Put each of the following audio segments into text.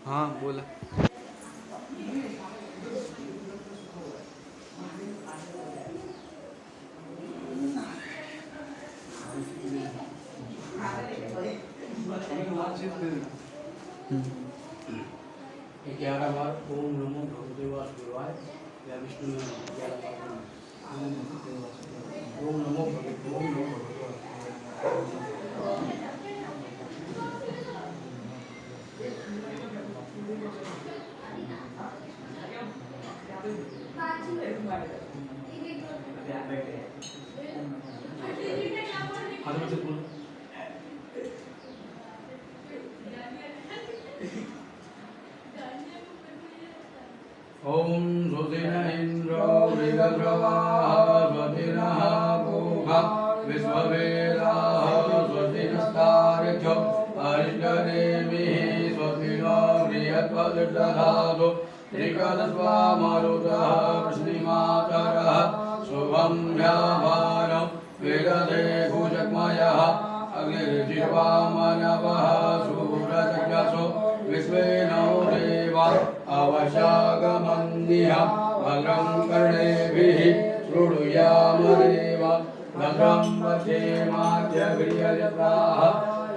हाँ बोला। ग्यारह बार ओम नमो भगवते वासुदेवाय या विष्णु में 11 बार ओम नमो भगवते ओम स्वस्तिन इंद्रो वृगद्रवाः स्वस्तिनः पूषा विश्ववेदाः स्वस्तिनस्तार्क्ष्यो अरिष्टनेमिः स्वस्तिनो बृहस्पतिर्दधातु श्रीकरस्वामरुतः वृष्णिमातरः शुभं व्याभानो वेदते भुजग्मयः अग्निर्जिह्वामनवः सूरजज्ञसो विश्वेनो देवा अवशागमन्यः भद्रं कर्णेभिः शृणुयामदेवा भद्रं पश्येमाद्यभिर्यजत्राः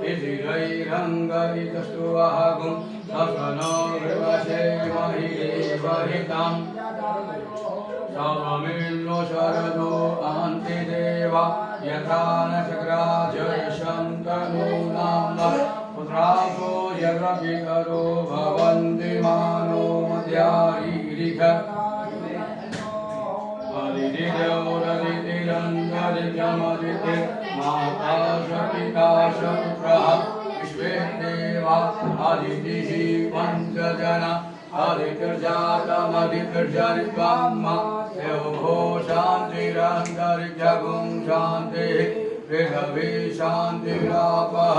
इतिरैरङ्गलितस्तुवाहगुं ससनो विवशेमहि देवहितां सावमेन्नो शरदो अन्तिदेवा यथा न चक्राजयशन्तनो नाम्नः पुत्रासो यज्ञपितरो भवन्ति मानो मध्यारीरिख अदितिरौरदितिरन्ददित्यमदिति माता च पिता च पुत्रः विश्वे देवा अदितिः पञ्चजना अदितिर्जातमदितिर्जनित्वम् योः शान्तिरन्तरिक्षगुं शान्तिः पृथिवी शान्तिरापः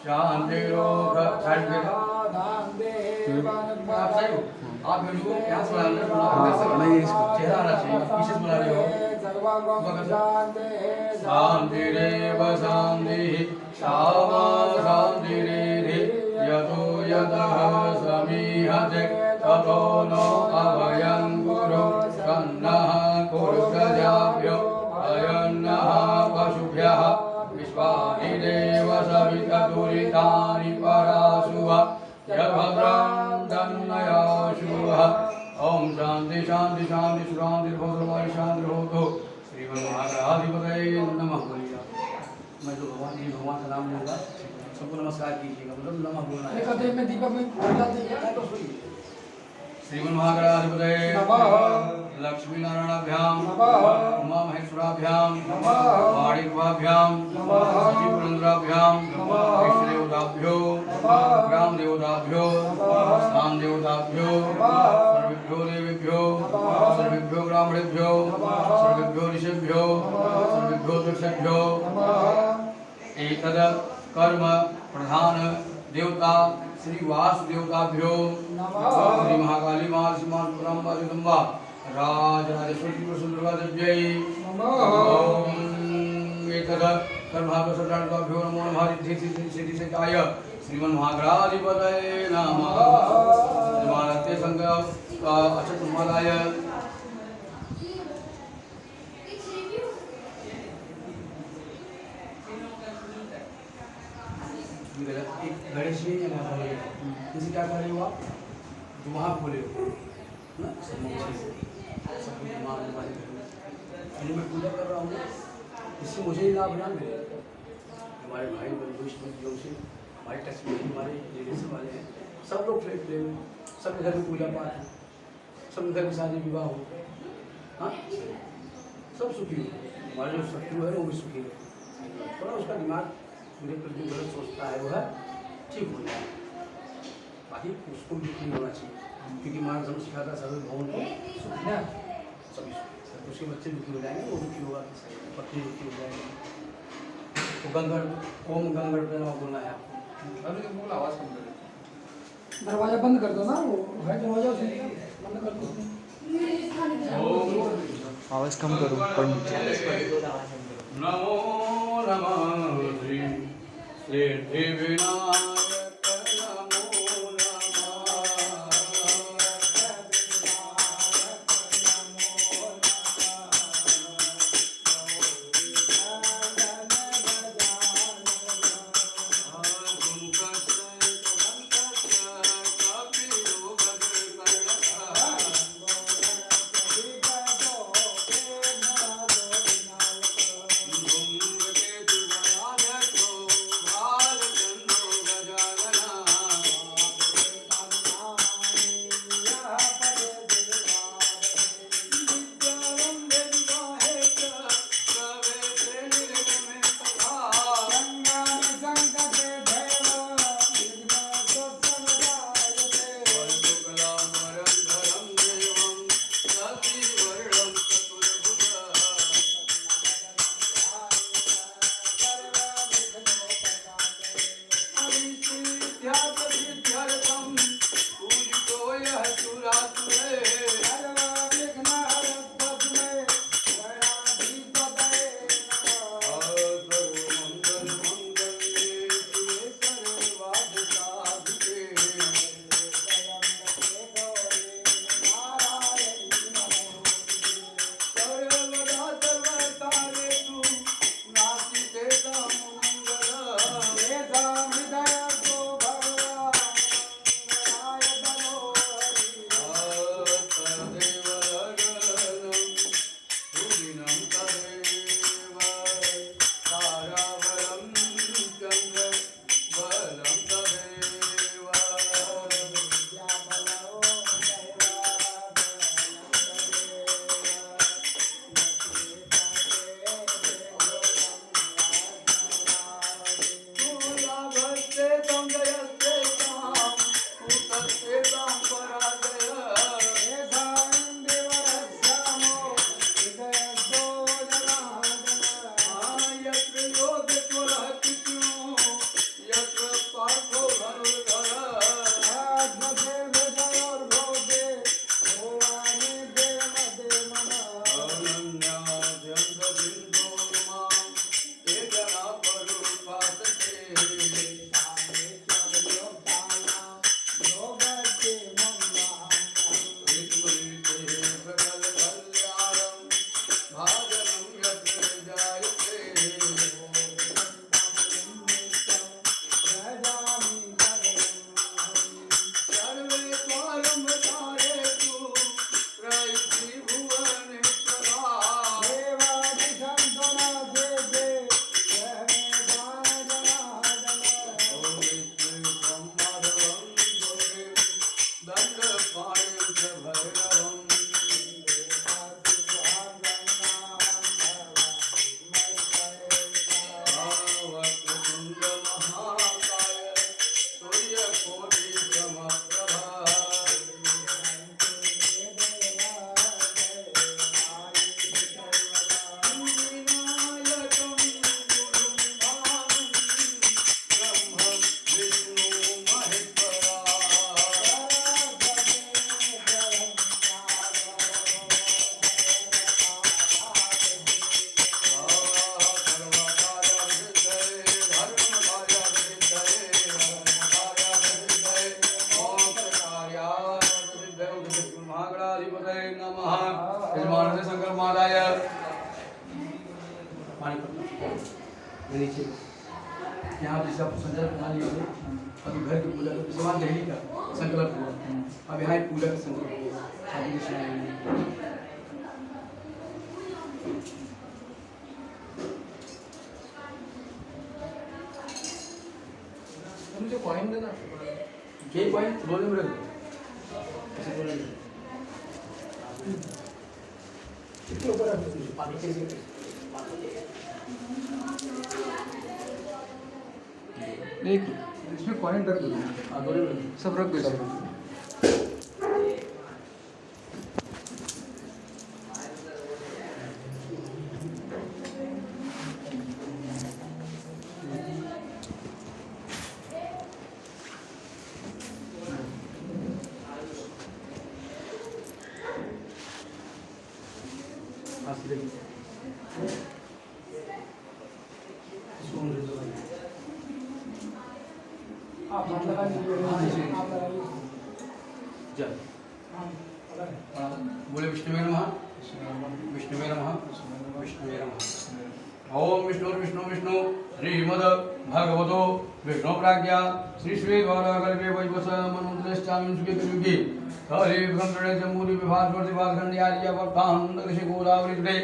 शांतिरोग आप लोग क्या सुना रहे हो? नहीं चेहरा आना चाहिए। किसे सुना रहे हो? शांतिरेव शांतिः शामा शांतिरेधि यतो यतः समीहते ततो नो अभयं कुरु कन्नः कुरु प्रजाभ्यो अयन्नः पशुभ्यः विश्वानि देव सविता दुरितानि पराशुः यद्भद्रं तन्नयाशुः ओम शांति शांति शांति शांति भगवान शांति हो श्रीमन्महागणाधिपतये नमः। मैं जो भगवान जी भगवान का नाम लूँगा सबको नमस्कार कीजिएगा, मतलब नमः बोलना है। में दीपक में श्रीमन्महागणाधिपतये लक्ष्मी नारायणाभ्याम उमा महेश्वराभ्याम वाणिज्वाभ्याम पुरंद्राभ्याम विष्णुदेवताभ्यो ग्राम देवताभ्यो स्थान देवताभ्यो सर्वेभ्यो देवेभ्यो सर्वेभ्यो ब्राह्मणेभ्यो सर्वेभ्यो ऋषिभ्यो सर्वेभ्यो दक्षेभ्यो एतद् कर्म प्रधान देवता श्री वासुदेवताभ्यो श्री महाकाली महाशिमांबा राजराजेश्वरी सुंदरवादेव्यै ओम एतद् कर्माभ्यो नमो नमः सिद्धिसिद्धिसिद्धिसिद्धाय श्रीमन्महागणाधिपतये नमः। जमानते संग अक्षतमालाय गणेश जी ने कहा किसी क्या कर रहे हो आप वहाँ बोले हो ना सब मैं पूजा कर रहा हूँ, इससे मुझे ही लाभ ना मिले। हमारे भाई बंधु जो से हमारे टच में हमारे रिलेशन वाले हैं, सब लोग फ्लैट ले सब घर में पूजा पाठ हो, सब घर में शादी विवाह हो, हाँ सब सुखी हो। हमारे जो शत्रु है वो भी सुखी है। थोड़ा उसका दिमाग मेरे प्रति जो गलत सोचता है वो है ठीक हो जाए, बाकी उसको भी नहीं होना चाहिए, क्योंकि मार्ग हम सिखाता है सभी भवन को सुखी ना सभी सुखी, उसके बच्चे दुखी हो जाएंगे, वो दुखी होगा पत्नी दुखी हो जाएंगे। तो गंगड़ ओम गंगड़ पे नाम बोलना है आपको। अभी तो बोला आवाज़ कम कर, दरवाजा बंद कर दो ना, वो है दरवाजा बंद कर दो। आवाज़ कम करो पर नमो नमः श्री सिद्धिविनायक नमो नमः सत्येतां पराजय यत्र योगज्वलहतिष्णु यत्र पार्थो धनुर्धर अनन्याद्यन्तबिन्दो माम् एकना परुपासते विस्मृते सकलकल्याणं भाजनं यत्र जायते सर्वे त्वारम्भतारेषु प्रयति भुवनेश्वरा दण्डपाणिं च भैरवम् वक्रतुण्डमहाकाय सूर्यकोटिसमप्रभा विनायकं गुरुं भानं ब्रह्मं विष्णु महेश्वरा शंकर महाराज नीचे यहाँ जैसे आप संजय बना लिए अभी घर की पूजा का समान यही का संकल्प हुआ अब यहाँ एक पूजा का संकल्प हुआ शादी की मुझे पॉइंट देना ये पॉइंट बोलने में रख कितने ऊपर रख दो पानी के एक इसमें कॉइन रख दो, सब रख दो इसमें। बोले विष्णुवे नमः विष्णुवे नमः विष्णुवे नमः। ओम विष्णु विष्णु विष्णु श्रीमद भगवतो विष्णु प्राज्ञा श्री श्री द्वारा कल्पे वैवस मनुद्रष्टामिं सुखे कलियुगे हरे भ्रमणे जम्बूरि विभाग प्रतिभाखंड आर्य वर्तान दक्षिण गोदावरी जुड़े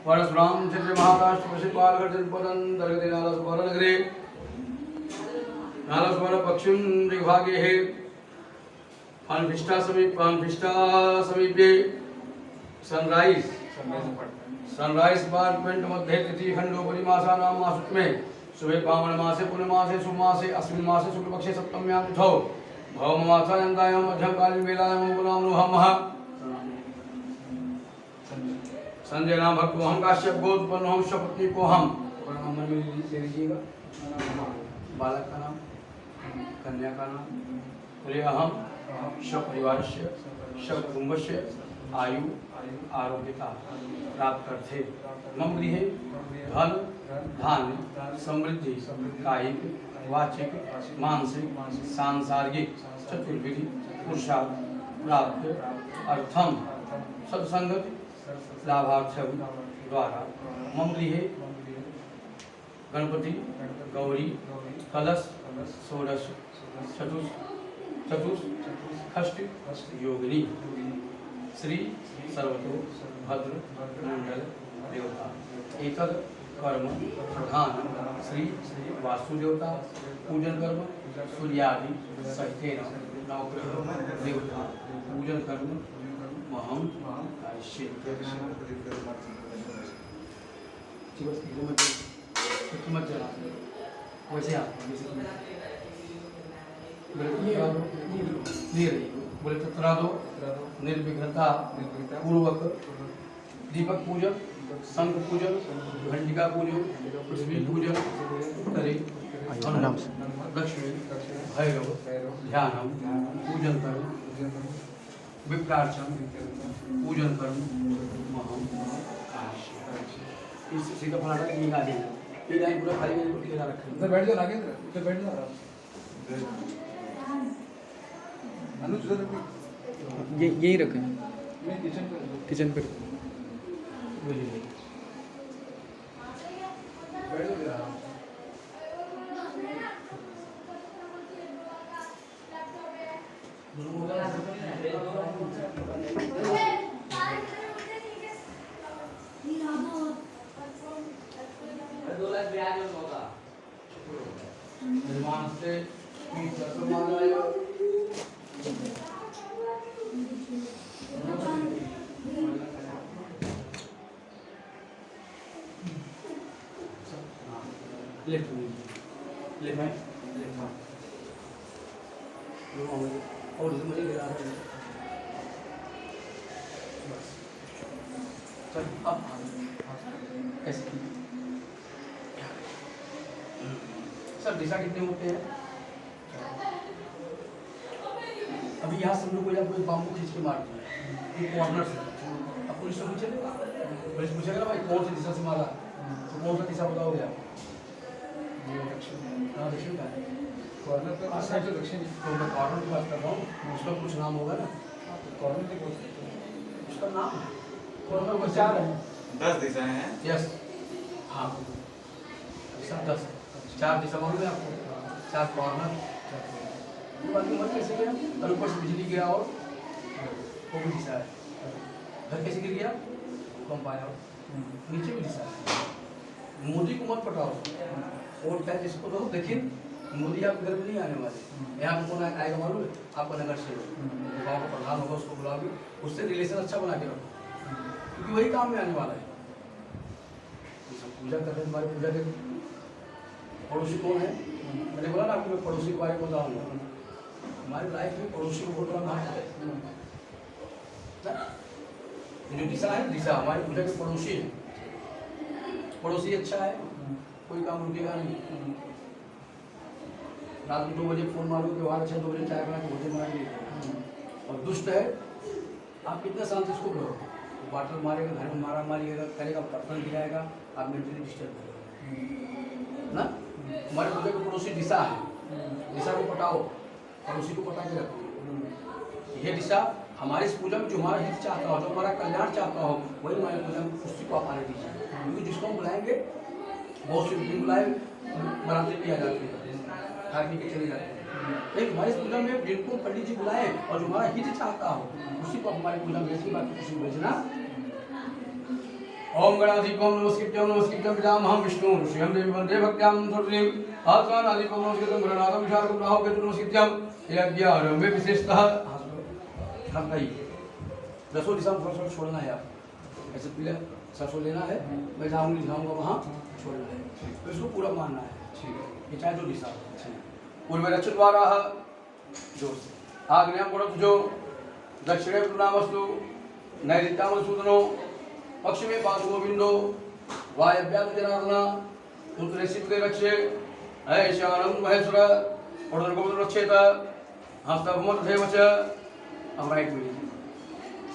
परशुराम क्षेत्र महाराष्ट्र प्रसिद्ध पालघर जनपद अंतर्गत नालसोपारा नगरे नालसोपारा पश्चिम विभागे है पानभिष्टा समीपे सनराइज अपार्टमेंट मध्ये तिथि खंडोपरि मासानां मासुत्मे शुभे पावन मासे पूर्णमासे शुभमासे अस्मिन् मासे शुक्लपक्षे सप्तम्यां तिथौ भवमासायन्तायां मध्यकालीन वेलायां गुणामनुहमः संजय नाम भक्तो हम काश्यप गोत्पन्न हम शपत्नी को हम नाम में ले लीजिएगा। बालक का नाम कन्या का नाम बोले अहम सपरिवारस्य सकुटुम्बस्य आयु आरोग्यता प्राप्त करते मम गृहे धन धान्य समृद्धि कायिक वाचिक मानसिक सांसारिक चतुर्विधि पुरुषार्थ प्राप्त अर्थम सत्संगति लाभार्थम द्वारा मम गृहे गणपति गौरी कलश षोडश चतुष्षष्ठ योगिनी श्री सर्वतो भद्र मंडल देवता एतद कर्म प्रधान श्री वासुदेवता पूजन कर्म सूर्यादि सहितेन नवग्रह देवता पूजन कर्म महम मत चला वैसे आप दे रही है। बोले तत्रा दो निर्विघ्नता पूर्वक दीपक पूजन, शंख पूजन, घंटिका पूजन, पृथ्वी पूजन, उत्तरी दक्षिणी भैरव ध्यानम पूजन कर्म विप्रार्चन पूजन कर्म महम काशी। इस सीधा फलाना की गा देना ये लाइन पूरा खाली करके टिक लगा रखें। इधर बैठ जाओ नागेंद्र, इधर बैठ जाओ। अनुज उधर रखो। ये यही रखें मैं किचन पे किचन पे। बैठ जाओ जरा। निर्माण से मांगा लेफ्ट लेफ्ट और मुझे गिरा है। चल अब ऐसे सर दिशा कितने होते हैं? अभी यहाँ सब लोग कोई बाम्बू खींच के मारते हैं एक कॉर्नर से। अब पुलिस से पूछेगा, पुलिस पूछेगा ना भाई कौन सी दिशा से मारा, तो कौन सा दिशा बताओगे आप? हाँ दक्षिण का है कॉर्नर पे इस साइड से दक्षिण। तो मैं कॉर्नर की बात कर रहा हूँ, उसका कुछ नाम होगा ना, कॉर्नर पे बोल सकते हो। उसका नाम कॉर्नर वो को 4 है। 10 दिशाएं हैं। यस हाँ दिशा 10 4 दिशा मालूम है आपको? 4 कॉर्नर बाकी मत कैसे गया और ऊपर से बिजली गिरा और वो भी दिशा है। घर कैसे गिर गया कम पाया और नीचे भी दिशा है। मोदी को मत पटाओ और क्या जिसको दो, लेकिन मोदी आपके घर में नहीं आने वाले। यहाँ पे कौन आएगा मालूम है? आपका नगर सेवक गाँव का प्रधान होगा, उसको बुलाओगे, उससे रिलेशन अच्छा बना के रखो क्योंकि वही काम में आने वाला है। पूजा करते तुम्हारी पूजा के पड़ोसी कौन है? मैंने बोला ना आपको मैं पड़ोसी के बारे में बताऊंगा। हमारी लाइफ में पड़ोसी को बहुत बड़ा महत्व है ना? जो दिशा है दिशा हमारी पूजा के पड़ोसी है। पड़ोसी अच्छा है कोई काम रुकेगा नहीं। रात में 2 बजे फोन मारो कि वहाँ अच्छा 2 बजे चाय बना के भोजन बनाएंगे। और दुष्ट है आप कितना शांति इसको करो, वाटर मारेगा, घर में मारा मारिएगा करेगा, बर्तन गिराएगा, आप मेंटली डिस्टर्ब करोगे ना। हमारे पूजा के पड़ोसी दिशा है, दिशा को पटाओ, पड़ोसी को पटा के रखो। यह दिशा हमारी इस पूजा में जो हमारा हित चाहता हो, जो हमारा कल्याण चाहता हो, वही हमारे पूजा में उसी को आप आने दीजिए। क्योंकि जिसको हम बुलाएंगे बहुत से दिन बुलाए बनाते भी आ जाते हैं, खाने के चले जाते हैं। लेकिन हमारी इस पूजा में जिनको पंडित जी बुलाए और जो हमारा हित चाहता हो उसी को हमारी पूजा में भेजने बात खुशी भेजना। ओम गणाधिपम नमस्कृत्यम पितामहं विष्णु श्रीयं देवी वंदे भक्त्यां सर्वदेव आत्मानाधिपम नमस्कृत्यम गणनाथं विशारदं राहु केतु नमस्कृत्यम यज्ञ आरंभे विशेषतः हम कही 10 दिशा में थोड़ा छोड़ना है। आप ऐसे पीले सरसों लेना है, मैं जाऊँगी जाऊँगा वहाँ छोड़ना है, तो इसको पूरा मानना है। ठीक है, ये चाहे जो दिशा पूर्व रक्षित द्वारा जो आग्नेय गुणक जो दक्षिणे प्रणामस्तु नैऋत्यामसूदनो पश्चिमे पाद गोविंदो वायव्याम जनार्दन उत्तरे शिवदे रक्षे ऐशानम महेश्वर और गोविंद रक्षेत हस्तभूम तथैव च। अब राइट में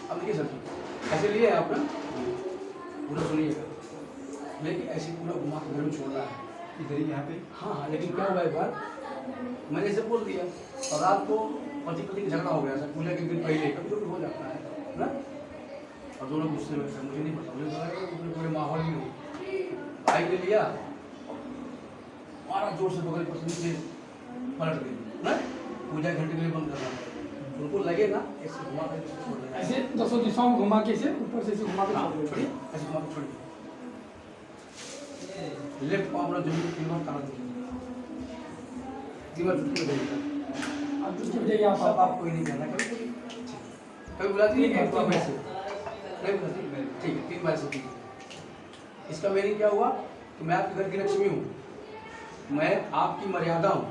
अब देखिए सर ऐसे लिए आप ना पूरा सुनिएगा, लेकिन ऐसे पूरा घुमा के घर में छोड़ रहा है इधर ही यहाँ पे। हाँ लेकिन क्या हुआ एक बार मैंने इसे बोल दिया और रात को पति पत्नी झगड़ा हो गया सर पूजा के दिन पहले, कभी कभी हो जाता है ना। और दोनों गुस्से में सर मुझे नहीं पता, मुझे पूरे माहौल में भाई ने लिया मारा जोर से बगल पत्नी से पलट गई ना। पूजा घंटे के लिए बंद करना पड़ा, उनको लगे ना ऐसे घुमा कर छोड़ देना, ऐसे 10 दिशाओं में घुमा के इसे ऊपर से ऐसे घुमा के छोड़िए ऐसे घुमा के छोड़िए। लेफ्ट को अपना जमीन तीनों कान तीनों जुट के देगा। अब जुट जाइए आप सब आप कोई नहीं कहना, कभी बुलाती है तो आप ऐसे नहीं बुलाती। ठीक है 3 बार से कीजिए। इसका मीनिंग क्या हुआ कि मैं आपके घर की लक्ष्मी हूँ, मैं आपकी मर्यादा हूँ,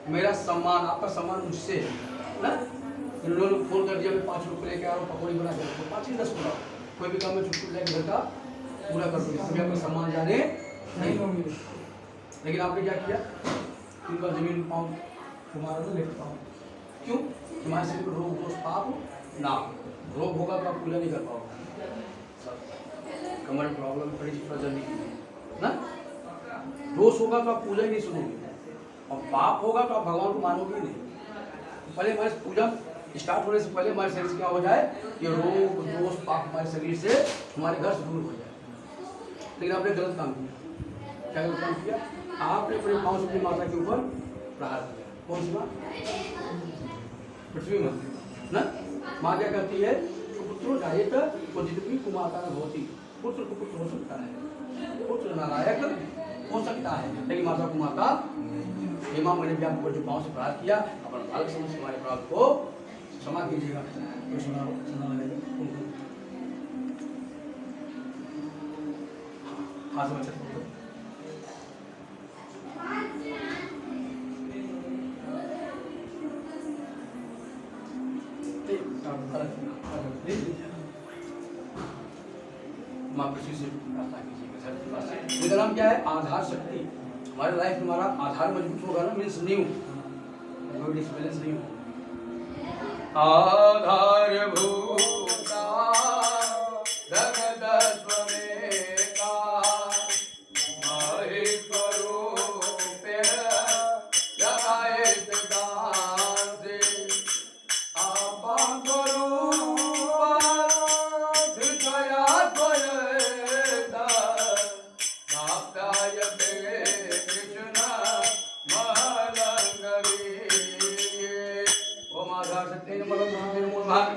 मेरा सम्मान आपका सम्मान मुझसे है ना। इन लोगों ने फोन कर दिया मैं 5 लोग लेके आ रहा हूँ पकौड़ी बना के रखो 5 ही 10 बनाओ कोई भी काम में चुटकुट लेके घर का पूरा कर दो कभी आपका सम्मान जाने नहीं होंगे लेकिन आपने क्या किया इनका जमीन पाँव तुम्हारा तो लेफ्ट पाँव क्यों तुम्हारे शरीर में रोग दोष पाप ना रोग होगा तो आप पूजा नहीं कर पाओगे कमर में प्रॉब्लम पड़ी थोड़ा जल्दी ना दोष होगा तो आप पूजा ही नहीं सुनोगे और पाप होगा तो आप भगवान को मानोगे ही नहीं पहले हमारे पूजा स्टार्ट होने से पहले हमारे शरीर से क्या हो जाए कि रोग दोष पाप हमारे शरीर से हमारे घर से दूर हो जाए लेकिन आपने गलत काम किया क्या गलत काम किया आपने अपने पाँव से अपनी माता के ऊपर प्रहार किया कौन सी माँ पृथ्वी माँ ना माँ क्या कहती है पुत्रो जायेत वो जितनी कुमाता न होती पुत्र को पुत्र हो सकता है पुत्र नालायक हो सकता है लेकिन माता को माता हेमा मैंने भी आपको जो पाँव से प्रहार किया अपन बालक समझ से हमारे प्राप्त को क्षमा कीजिएगा तो सुना लगेगा हाँ समझ सकते हो माँ पृथ्वी से प्रार्थना कीजिएगा मेरा नाम क्या है आधार शक्ति हमारे लाइफ में हमारा आधार मजबूत होगा ना मीन्स न्यू कोई डिसबैलेंस नहीं हो आधारभूता जगदस्वमेका महित्वरूपेण जगायतदासे आपादरूपा धृतया त्वयेत नाप्यायते कृष्ण महलङ्गवी ओम आधार शक्ति नमः महादेव मूल भाग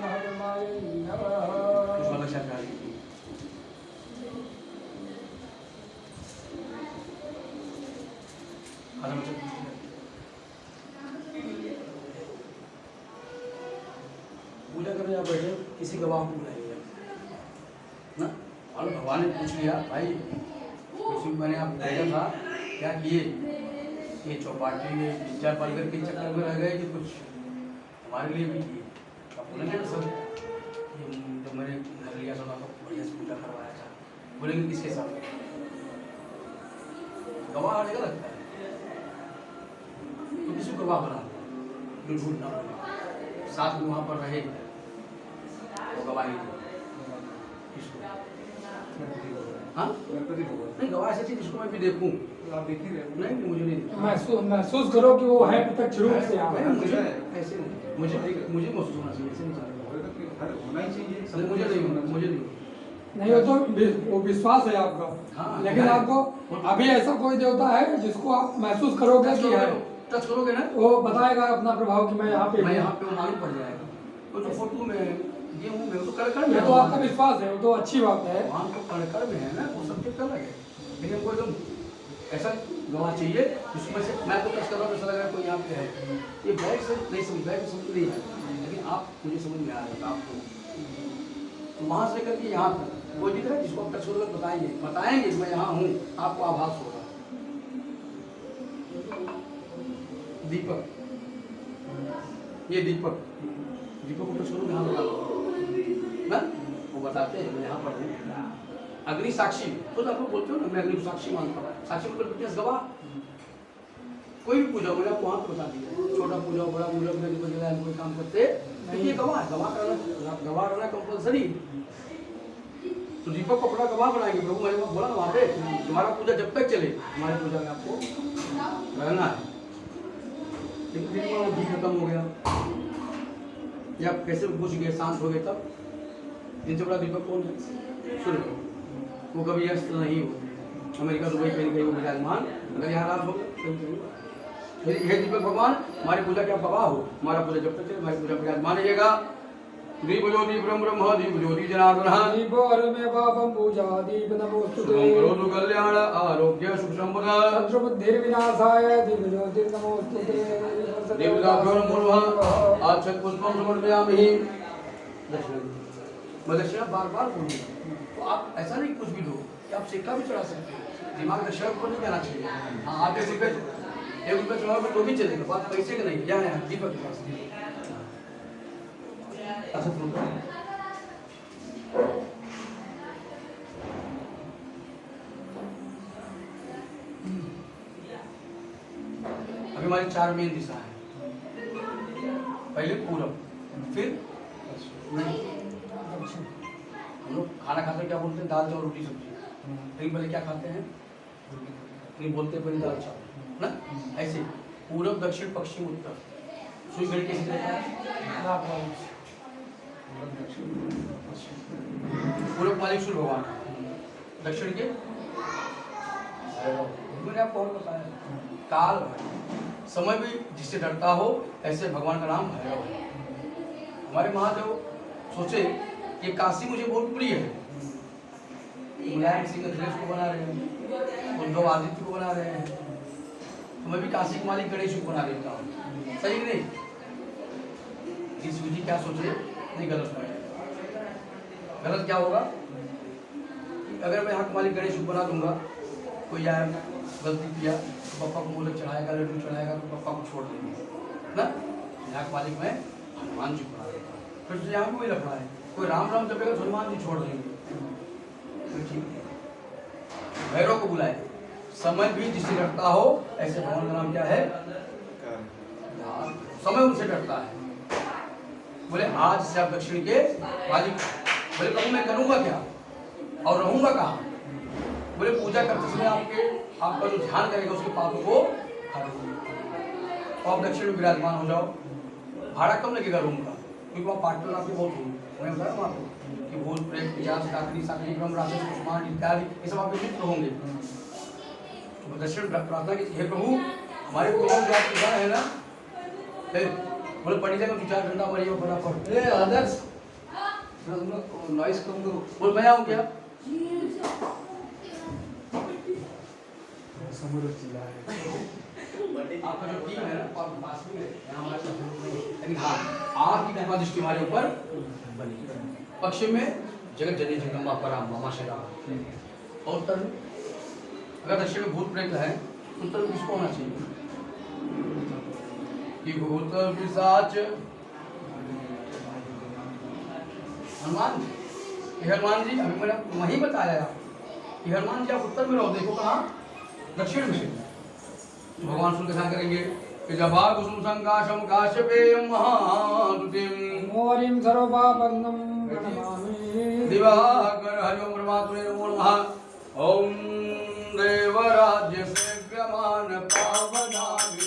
पूजा करने आप बैठे किसी गवाह को बुलाइए ना और भगवान ने पूछ लिया भाई किसी मैंने आप भेजा था क्या किए ये चौपाटी में विचार पालकर के चक्कर में रह गए कि कुछ हमारे लिए भी किए अब बोलेंगे ना सर जब मैंने घर लिया था तो बढ़िया से पूजा करवाया था बोलेंगे किसके साथ गवाह आने का लगता है तो किसी को गवाह बना जो झूठ ना बोले साथ में वहाँ पर रहे तो गवाही किसको हाँ नहीं गवाह ऐसी चीज जिसको मैं भी देखूँ आप देख ही रहे हो। नहीं मुझे नहीं महसूस करो कि वो है प्रत्यक्ष रूप से यहाँ नहीं, मुझे ऐसे नहीं मुझे महसूस होना चाहिए ऐसे नहीं चाहिए होना ही चाहिए नहीं, मुझे नहीं नहीं हो तो वो विश्वास है आपका हाँ, लेकिन है। आपको अभी ऐसा कोई देवता है जिसको आप महसूस करोगे कि है टच करोगे ना वो बताएगा अपना प्रभाव कि मैं यहाँ पे मैं हूँ। यहाँ पे मालूम पड़ जाएगा वो तो फोटो में ये हूँ मैं तो कड़कड़ में ये तो आपका विश्वास है वो तो अच्छी बात है वहाँ तो कड़कड़ में है ना वो सब्जेक्ट अलग है लेकिन कोई एकदम ऐसा गवाह चाहिए जिसमें से मैं तो टच कर रहा हूँ ऐसा लग रहा है कोई यहाँ पे है ये बैग से नहीं समझ बैग से समझ नहीं है लेकिन आप मुझे समझ में आ रहा है आपको तो वहाँ से करके यहाँ तक वो दिख रहा है जिसको आप टच करोगे बताएंगे कि मैं यहाँ हूँ आपको आभास होगा दीपक ये दीपक को टच करो यहाँ बता ना वो बताते हैं मैं यहाँ पर हूँ अग्नि साक्षी तो आप लोग बोलते हो ना मैं अग्नि को साक्षी मानता हूँ साक्षी मतलब विटनेस गवाह कोई भी पूजा मैंने आपको वहाँ पर बता दिया छोटा पूजा बड़ा पूजा हम कोई काम करते ये गवाह है गवाह करना कंपल्सरी तो दीपक को अपना गवाह बनाएंगे प्रभु मैंने बोला ना वहाँ पे तुम्हारा पूजा जब तक चले हमारी पूजा में आपको रहना है लेकिन फिर वो घी खत्म हो गया या कैसे बुझ गए शांत हो गए तब इनसे बड़ा दीपक कौन है सूर्य वो कभी अस्त नहीं हो अमेरिका दुबई कहीं कहीं वो विराजमान अगर यहाँ रात हो हे दीपक भगवान हमारी पूजा के आप गवाह हो हमारा पूजा जब तक चले हमारी पूजा विराजमान रहिएगा दीप ज्योति ब्रह्म ब्रह्म दीप ज्योति जनार्दन दीप और में पापम पूजा दीप नमोस्तुते करोतु कल्याण आरोग्य सुख संपदा शत्रुबुद्धिर विनाशाय दीप ज्योतिर नमोस्तुते देवताभ्यो नमो नमः अक्षत पुष्पम समर्पयामि मैं दक्षिणा बार बार बोलूँगा तो आप ऐसा नहीं कुछ भी दो कि आप सिक्का भी चढ़ा सकते हो दिमाग दक्षिणा को नहीं कहना चाहिए हाँ आप एक रुपये चढ़ाओगे तो भी चलेगा बात पैसे का नहीं यहाँ है दीपक के पास ऐसे फूल का अभी हमारी 4 मेन दिशा है। पहले पूरब, फिर हम लोग खाना खाते क्या बोलते हैं? दाल चावल रोटी सब्जी। लेकिन पहले क्या खाते हैं? नहीं बोलते पहले दाल चावल ना। ऐसे पूरब, दक्षिण, पश्चिम, उत्तर। सुई घड़ी कैसे रहता है? पूरब मालिक सूर्य भगवान, दक्षिण के मैंने आपको और बताया काल भैरव। समय भी जिससे डरता हो ऐसे भगवान का नाम भैरव है। हमारे महादेव सोचे कि काशी मुझे बहुत प्रिय है, मुलायम सिंह अखिलेश को बना रहे हैं, उद्धव आदित्य को बना रहे हैं, तो मैं भी काशी के मालिक गणेश को बना देता हूँ। सही नहीं? शिव जी क्या सोचे? नहीं, गलत है। गलत क्या होगा? अगर मैं यहाँ के मालिक गणेश को बना दूंगा, कोई आया गलती किया तो पापा को मोदक चढ़ाएगा, लड्डू चढ़ाएगा, तो पापा को छोड़ देंगे ना। यहाँ के मालिक में हनुमान जी को बना देता हूँ, फिर तो यहाँ भी वही लफड़ा है। कोई राम राम जपेगा तो हनुमान जी छोड़ देंगे, तो ठीक है। भैरव को बुलाए, समय भी जिससे डरता हो ऐसे भगवान का नाम क्या है? समय उनसे डरता है। बोले आज से आप दक्षिण के मालिक। बोले प्रभु मैं करूँगा क्या और रहूँगा कहाँ? बोले पूजा करते समय आपका जो ध्यान करेगा उसके पाप को तो आप दक्षिण में विराजमान हो जाओ। भाड़ा कम लगेगा रूम का, क्योंकि वहाँ पार्टनर आपके बहुत होंगे। मैं बताया वहाँ पे कि भूल प्रेत पिशाच डाकनी साकनी ब्रह्म राक्षस कुष्मांड इत्यादि ये सब आपके मित्र होंगे। तो दक्षिण प्रार्थना की, हे प्रभु हमारे पूजा जो आप पूजा है ना, बोले पड़ी जाएगा 2-4 घंटा मरिए फटाफट। आदर्श नॉइस कम दो। बोल मैं आऊँ क्या? आपका जो टीम है ना पास में है, लेकिन हाँ आपकी कृपा दृष्टि हमारे ऊपर बनी। पश्चिम में जगत जननी जगदम्बा पराम मामा शेरा, और उत्तर में अगर दक्षिण में भूत प्रेत है, उत्तर में किसको होना चाहिए? कि भूत पिशाच हनुमान जी। हनुमान जी अभी मैंने वही बताया कि हनुमान जी आप उत्तर में रहो, देखो कहाँ? दक्षिण में। भगवान सूर्य ध्यान करेंगे कि जब कुसुम संकाशम काश्यपेयम महादुतिम मोरिम सर्वपापंगम प्रणमामि दिवाकर हरिओम परमात्मने नमो नमः। ओम देवराज्य से ग्रमान पावनामि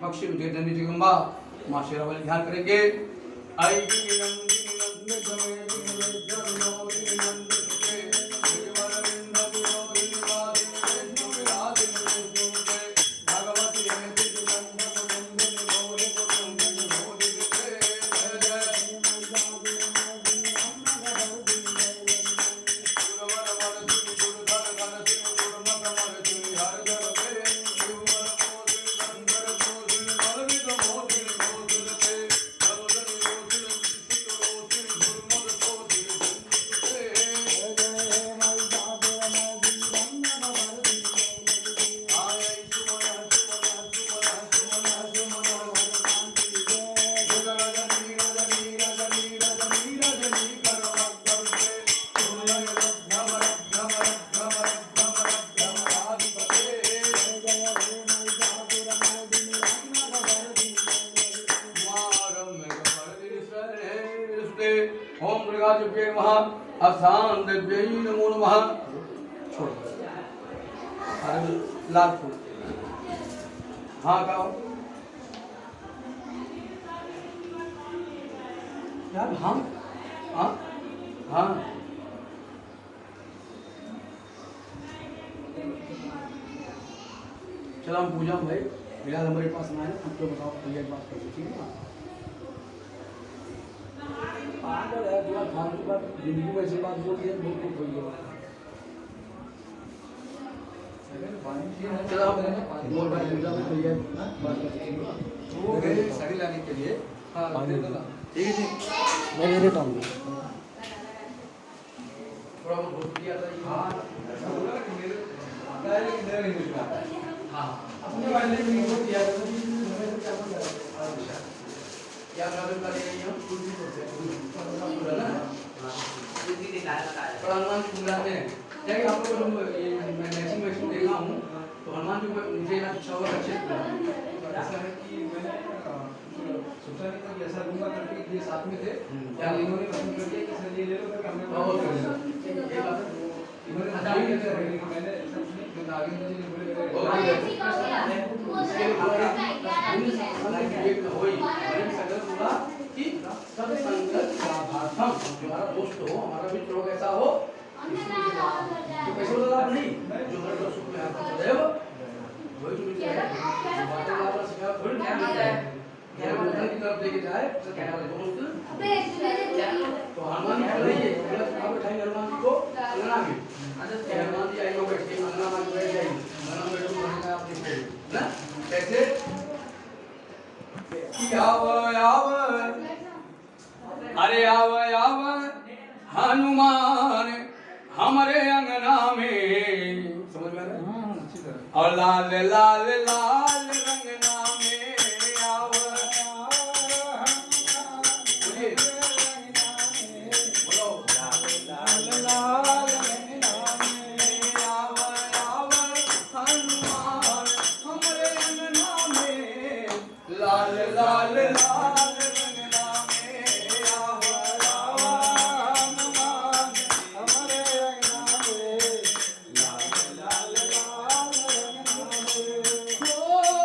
पश्चिम जगदम्बा जगदम्बा माँ शेरावाली ध्यान करेंगे। आई ओम दुर्गा जुभ्ये नमः असान देव्यै नमो नमः। छोड़ अरे लाल फूल हाँ गाओ यार। हाँ हाँ हाँ चलो हम पूजा भाई फिलहाल हमारे पास ना है, खुद तो बताओ भैया बात कर ठीक है ना। पागल है बिना फालतू बात, जिंदगी में ऐसी बात बोल दी है बहुत कुछ हो गया। चलो आप मोर भाई पूजा में तैयार साड़ी लाने के लिए हाँ दे दो ना ठीक है मैं दे देता हूँ थोड़ा बहुत भोग दिया था हाँ ऐसा बोला कि मेरे आता है लेकिन मेरा नहीं मिलता हाँ अपने वाले में वो किया था अच्छा क्या प्रॉब्लम कर रही है कुछ भी बोलते हैं पूरा ना पर हनुमान जी बुलाते हैं क्या कि आप लोगों को ये मैं मैक्सिमम देखा हूँ तो हनुमान जी को मुझे ना अच्छा होगा अच्छे से ऐसा है कि मैंने सोचा नहीं था कि ऐसा लूंगा करके ये साथ में थे हम्म। या इन्होंने पसंद कर दिया कि सर ये ले लो करके हमने बहुत कर दिया बढ़िया। ये बात है। इन्होंने मजा भी किया लेकिन मैंने ऐसा कुछ नहीं क्योंकि आगे मुझे नहीं बोले बहुत बढ़िया। इसके लिए हमारा एक होई मैंने संकल्प बोला कि सब संकल्प लाभार्थम जो हमारा दोस्त हो हमारा मित्र हो कैसा हो तो कैसे होता लाभ नहीं जो हमारे दोस्त को यहाँ पर सदैव वही जो मित्र है बातें लाभ सिखा थोड़ी क्या मिलता है क्या बोलता की तरफ लेके जाए तो क्या वाले दोस्त तो हनुमान जी रहिए गलत आप बैठाएंगे हनुमान जी को अंगना में हनुमान जी आएंगे बैठ के अंगना में बैठ जाएंगे अंगना में बैठो बैठना आप देखिए ना कैसे कि आव अरे आव हनुमान हमारे अंगना में समझ में आ रहा है हाँ अच्छी तरह और लाल लाल लाल रंगना में आव बोलिए बोलो लाल लाल रंगना में आव हनुमान हमारे अंगना में लाल लाल लाल रंगना में आव हनुमान हमारे अंगना में लाल लाल लाल रंगना में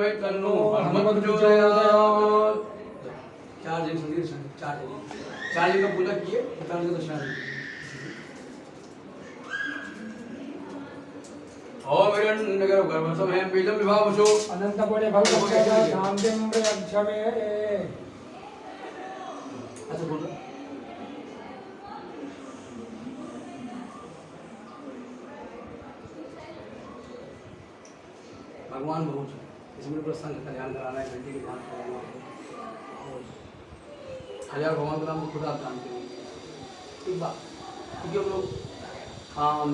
विद्महे तन्नो हनुमत् प्रचोदयात्। 4 दिन संगीत 4 दिन का पूजा किए, 4 दिन दर्शन दिए। ओम हिरण्यगर्भ गर्भसमयं बीजं विभावसो अनंत बड़े भगवत नाम दिम क्षमे। अच्छा बोल रहा भगवान बहुत है, इसमें प्रसंग का ध्यान कराना है, घंटी के ध्यान कराना है। हजार भगवान का नाम तो खुद आप जानते हैं। एक बात, क्योंकि हम लोग आम,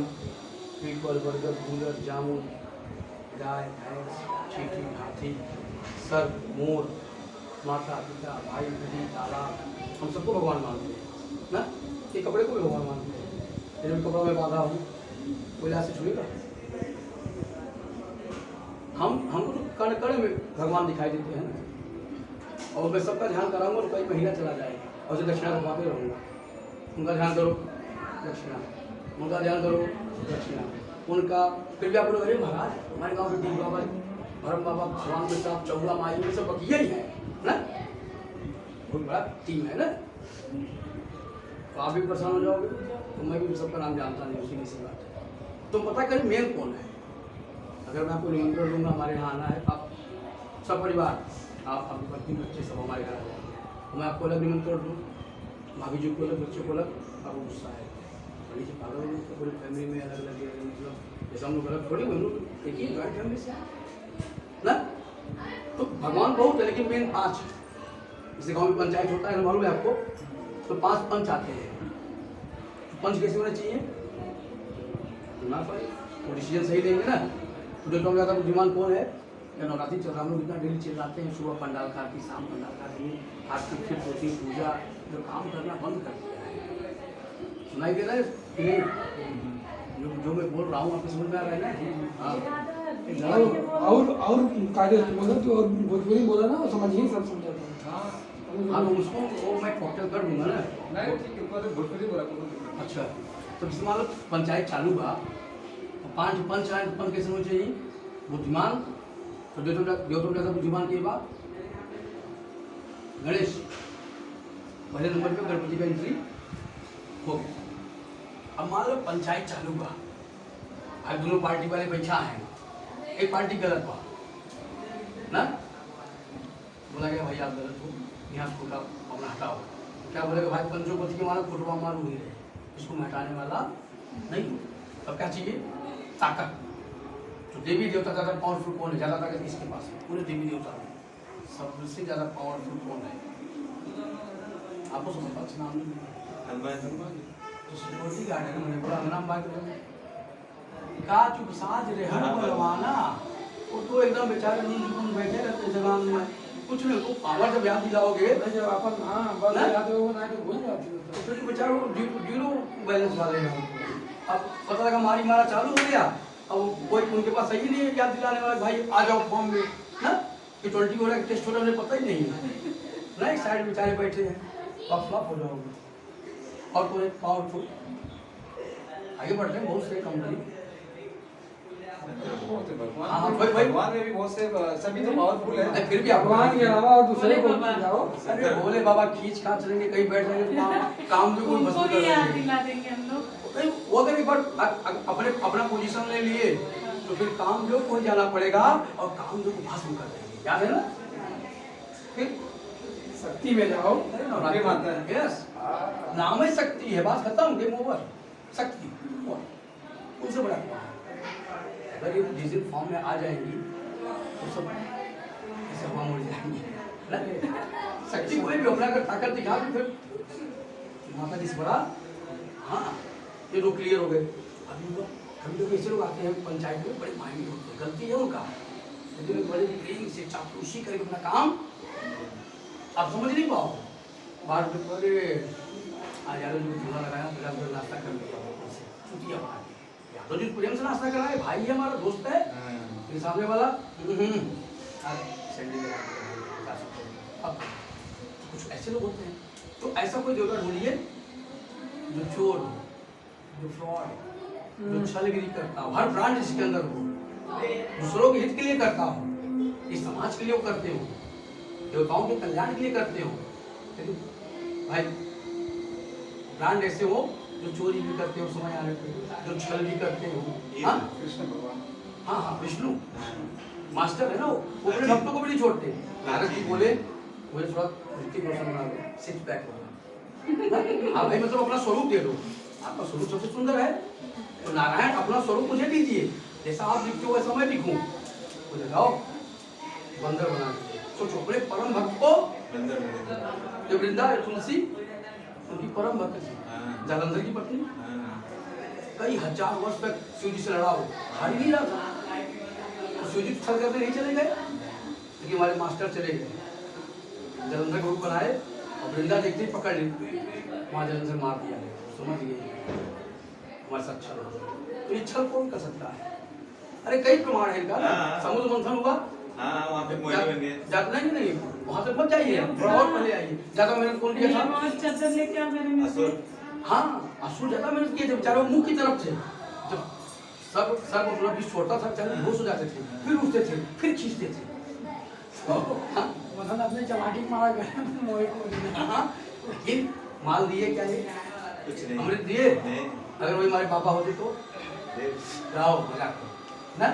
पीपल, बरगद, गूलर, जामुन, गाय, भैंस, चींटी, हाथी, सर्प, मोर, माता पिता, भाई बहन, तालाब, हम सबको भगवान मानते हैं ना। ये कपड़े को भी भगवान मानते हैं। जैसे कपड़ा में बांधा हूँ, कोई लाश से छुएगा? हमको तो कण कण में भगवान दिखाई देते हैं ना। और मैं सबका ध्यान कराऊंगा और कई महीना चला जाएगा और उसे दक्षिणा रखवाते रहूँगा। उनका ध्यान करो दक्षिणा, उनका ध्यान करो दक्षिणा, उनका फिर भी आप लोग अरे महाराज हमारे गाँव में डी बाबा, भरम बाबा, भगवान के साथ चौड़ा माई ये सब बकिया ही है ना, बहुत बड़ा टीम है ना। तो आप भी परेशान हो जाओगे, तो मैं भी सबका नाम जानता नहीं, उसी की सी बात है। तो पता करें मेन कौन है। अगर मैं आपको निमंत्रण दूंगा हमारे यहाँ आना है, आप सब परिवार, आप अपनी पत्नी बच्चे सब हमारे घर आ जाएंगे, तो मैं आपको अलग निमंत्रण दूँ, भाभी जी को अलग, बच्चों को अलग, आपको गुस्सा है बड़ी जी पागल हो तो पूरी फैमिली में अलग अलग मतलब जैसे हम लोग अलग थोड़ी, हम लोग एक ही जॉइंट फैमिली से ना। तो भगवान बहुत है, लेकिन मेन 5, जैसे गाँव में पंचायत होता है मालूम है आपको, तो 5 पंच आते हैं। तो पंच कैसे होने चाहिए ना भाई, तो डिसीजन सही लेंगे ना। तो जो ज़्यादा बुद्धिमान कौन है? या नवरात्रि चल रहा, हम लोग इतना डेली चिल्लाते हैं, सुबह पंडाल का आरती, शाम पंडाल का आरती, आरती फिर होती पूजा, जो काम करना बंद कर दिया है। सुनाई दे रहा है कि नहीं? जो मैं बोल रहा हूँ आपको समझ में आ रहा है ना? हाँ। और कायदे से बोला तो और भोजपुरी बोला ना समझिए, सब समझाता हूँ। हाँ तो उसको वो मैं टोटल कर दूंगा ना। नहीं ठीक है, ऊपर भोजपुरी बोला करो। अच्छा, तो किसी मान लो पंचायत चालू बा, 5 पंच आए, पंच कैसे होना चाहिए? बुद्धिमान। तो जो तुम जैसा बुद्धिमान की बात, गणेश पहले नंबर पे गणपति का एंट्री हो गया। अब मान लो पंचायत चालू बा, अब दोनों पार्टी वाले बैठा हैं, एक पार्टी गलत बा ना, बोला गया भाई आप गलत हो, यहाँ से फोटा अपना हटाओ। तो क्या बोलेगा भाई पंचोपति के मारा फोटवा मारू ही है, इसको मैं हटाने वाला नहीं हूँ। अब क्या चाहिए? ताकत। तो देवी देवता ज़्यादा पावरफुल कौन है? ज़्यादा ताकत किसके पास है? पूरे देवी देवता में सबसे ज़्यादा पावरफुल कौन है? आपको समझ पास नाम नहीं, तो सिक्योरिटी गार्ड है ना, मैंने बोला नाम बात का चुप साज रे हर बलवाना, वो तो एकदम बेचारे नींद बैठे रहते जगह में, कुछ नहीं। तो पावर जब याद दिलाओगे जब अपन हाँ बस याद हो ना तो भूल जाती है। तो फिर बेचारे जीरो बैलेंस वाले हैं। अब पता लगा मारी मारा चालू हो गया, अब कोई उनके पास सही नहीं है याद दिलाने वाला, भाई आ जाओ फॉर्म में ना, कि 20 हो रहा है टेस्ट हो रहा है, पता ही नहीं ना, एक साइड बेचारे बैठे हैं, आप फ्लॉप हो जाओगे। और कोई पावरफुल आगे बढ़ रहे हैं बहुत से कंपनी। हाँ भगवान में भी बहुत से सभी तो पावरफुल है, फिर भी भगवान के अलावा और दूसरे को जाओ। अरे भोले बाबा खींच खाच लेंगे, कहीं बैठ जाएंगे, काम भी कोई उनको मसला भी याद करेंगे। दिला देंगे हम लोग। नहीं, वो अगर एक बार अपना पोजीशन ले लिए तो फिर काम जो को जाना पड़ेगा और काम जो को भस्म कर देंगे, याद है ना। फिर शक्ति में जाओ। अरे नवरात्रि मानता है, यस नाम ही शक्ति है, बात खत्म, गेम ओवर। शक्ति उनसे बड़ा क्या है? अगर ये जिस दिन फॉर्म में आ जाएंगी तो सब ऐसे हवा उड़ जाएंगी ना। शक्ति कोई भी अपना अगर ताकत दिखा तो फिर माता जी से बड़ा, हाँ ये लोग क्लियर हो गए। अभी लोग ऐसे लोग आते हैं पंचायत में, बड़े माइंड होते हैं, गलती है उनका, लेकिन बड़े प्रेम से चापलूसी करके अपना काम आप समझ नहीं पाओ। बाहर अरे आज यादव जी को चूल्हा लगाया, फिर आप नाश्ता कर लिया, छुट्टियाँ बाहर यादव जी प्रेम से नाश्ता कराए, भाई है हमारा, दोस्त है। फिर सामने वाला आज सैंडल लगा के, अब कुछ ऐसे लोग होते हैं। तो ऐसा कोई देवता ढूंढिए जो चोर हो, जो फ्रॉड हो, जो छलगिरी करता हो, हर ब्रांड इसके अंदर हो, दूसरों के हित के लिए करता हो, इस समाज के लिए वो करते हो, देवताओं के कल्याण के लिए करते हो। लेकिन भाई ब्रांड ऐसे हो जो चोरी भी करते हो समय आने पे, जो छल भी करते हो। हाँ कृष्ण भगवान। हाँ हाँ विष्णु मास्टर है ना वो अपने भक्तों को भी नहीं छोड़ते। नारद जी बोले मुझे थोड़ा ऋतिक रोशन बना दो, सिक्स पैक होगा। हाँ भाई मतलब अपना स्वरूप दे दो, आपका स्वरूप सबसे सुंदर है तो नारायण अपना स्वरूप मुझे दीजिए, जैसा आप दिखते हो वैसा मैं दिखूं। मुझे लाओ बंदर बना दीजिए। सोचो अपने परम भक्त को, जो वृंदा तुलसी उनकी परम भक्त थी, जालंधर की पत्नी, कई हजार वर्ष तक शिव जी से लड़ा हो, हार ही नहीं रहा था। तो शिव जी छल करते नहीं चले गए, लेकिन हमारे मास्टर चले गए, जालंधर को बनाए और वृंदा देखते ही पकड़ ली, वहाँ जालंधर मार दिया। समझ गए हमारे साथ छल हो, तो ये छल कौन कर सकता है? अरे कई प्रमाण है इनका। समुद्र मंथन हुआ, वहाँ पे मोहिनी बन गए। जातना ही नहीं, वहाँ तक मत जाइए, थोड़ा और पहले आइए। ज्यादा मेहनत कौन किया था? चादर लेके आ मेरे असुर। हाँ असुर ज्यादा मेहनत किए थे बेचारे, वो मुंह की तरफ थे। जब सब अपना बीच छोड़ता था, बेचारे बेहोश हो जाते थे, फिर उठते थे, फिर खींचते थे। हाँ मतलब अपने चमाटी मारा गया मोहे को। हाँ, लेकिन माल दिए क्या है? कुछ नहीं। अमृत दिए। नहीं। अगर वही हमारे पापा होते तो लाओ मजाक ना,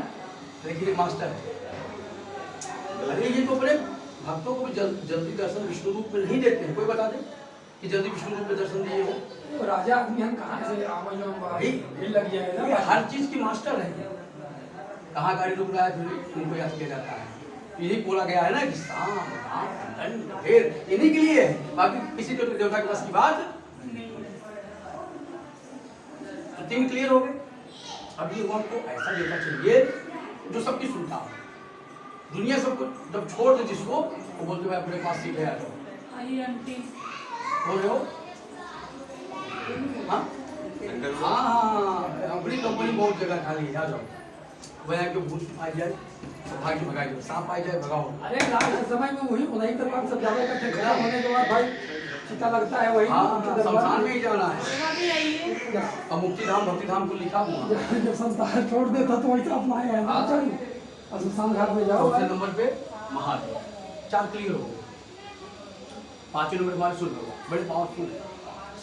लेकिन ये मास्टर है। अरे ये तो अपने भक्तों को भी जल्दी दर्शन विष्णु रूप में नहीं देते हैं। कोई बता दे कि जल्दी विष्णु रूप में दर्शन दिए हो? तो राजा आदमी हम कहाँ से भाई भीड़ लग जाएगा ये हर चीज की मास्टर है। कहाँ गाड़ी रुक रहा है फिर उनको याद किया जाता है। यही बोला गया है ना कि साम दाम दंड भेद इन्हीं के लिए है, बाकी किसी तो देवता के पास की बात। तो तीन क्लियर हो गए। अब ये भगवान को ऐसा देवता चाहिए जो सबकी सुनता हो। दुनिया सबको जब छोड़ दे जिसको, वो बोलते भाई अपने पास सीधे आ जाओ। आई आंटी बोल रहे हो? हाँ हाँ हाँ, अपनी कंपनी बहुत जगह खाली है, आ जाओ। वह के भूत आ जाए तो भागी भगाई जाओ, सांप आ जाए भगाओ। अरे लास्ट समय में वही उन्हीं के बाद सब ज्यादा इकट्ठे खड़ा होने के बाद भाई चिता लगता है वही हाँ शमशान में ही जाना है। अभी आइए। अब मुक्ति धाम भक्ति धाम को लिखा हुआ जब संसार छोड़ देता तो वैसा अपना है ना, चल शमशान घाट में जाओ। चौथे नंबर पे महादेव, 4 क्लियर हो गए। 5वें नंबर हमारे सूर्य भगवान बड़े पावरफुल है।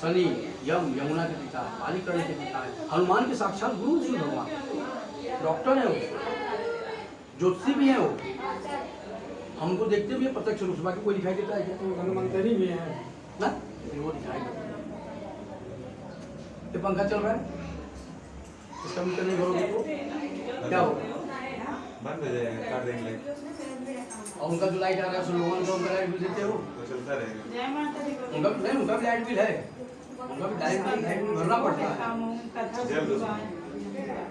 शनि यम यमुना के पिता है, बालीकर्ण के पिता है, हनुमान के साक्षात गुरु सूर्य भगवान। डॉक्टर है वो, ज्योतिषी भी है वो, हमको देखते हुए प्रत्यक्ष रूप से, बाकी कोई दिखाई देता है क्या? तो धन्वंतरी भी है ना वो दिखाई देता है। ये पंखा चल रहा है, इसका मीटर नहीं भरोगे तो क्या होगा? बंद हो जाएगा, काट देंगे और उनका जो लाइट आ रहा है सूर्य भगवान का, उनका लाइट बिल देते हो? तो चलता रहेगा। जय माता दी। उनका नहीं, उनका भी लाइट बिल है, उनका भी लाइट बिल भरना पड़ता है।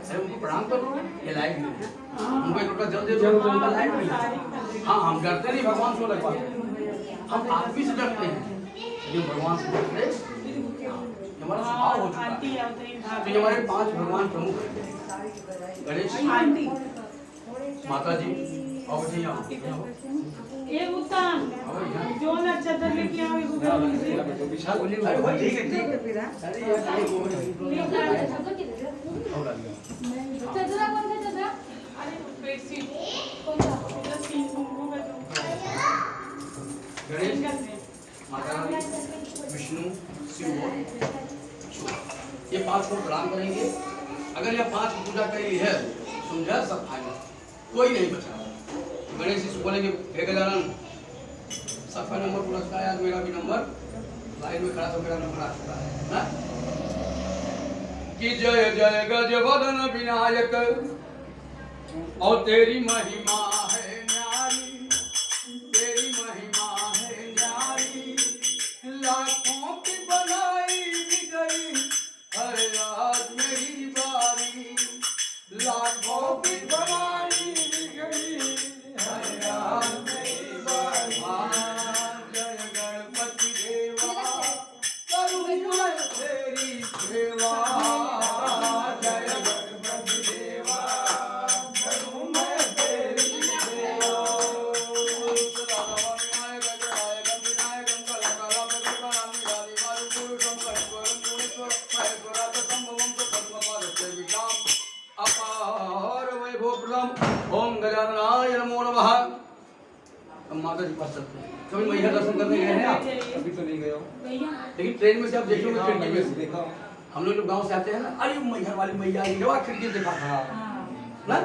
अरे उनको प्रणाम कर दो, ये लाइट बिल है। उनको एक लोटा जल दे दो, उनका लाइट बिल है। हाँ हम डरते नहीं भगवान से, लगवा हम आदमी से डरते हैं, लेकिन भगवान से डरते हमारा स्वभाव हो चुका है। तो ये हमारे 5 भगवान प्रमुख हैं। गणेश जी, माता जी और भैया ये उत्तम जो ना चादर लेके आओ ये अरे भाई ठीक है ठीक है। अरे ये चदरा कौन सा चदरा? अरे बेडशीट कौन सा? गणेश माता रानी विष्णु शिव ये 5 को प्रणाम करेंगे। अगर यह 5 की पूजा करी है समझा, सब फायदा, कोई नहीं बचा। गणेश जी से बोलेंगे हे गजानन, सबका नंबर पूरा चुका है, आज मेरा भी नंबर लाइन में खड़ा था, मेरा नंबर आ चुका है ना? कि जय जय गजवदन विनायक और तेरी महिमा है न्यारी, तेरी महिमा है न्यारी, लाखों की बनाई भी गई हर रात मेरी बारी, लाखों की बनाई भी गई हर रात मेरी बारी। जय गणपति देवा करूँ तेरी सेवा, जय गणपति देवा करूँ मैं तेरी हम माता जी के पास चलते हैं। कभी मैया दर्शन करने गए हैं आप? अभी तो नहीं गए हो। भैया लेकिन ट्रेन में से आप देखोगे खिड़की में से देखा हम लोग जब गाँव से आते हैं ना, अरे मैहर वाली मैया आई है, खिड़की से देखा हाँ ना,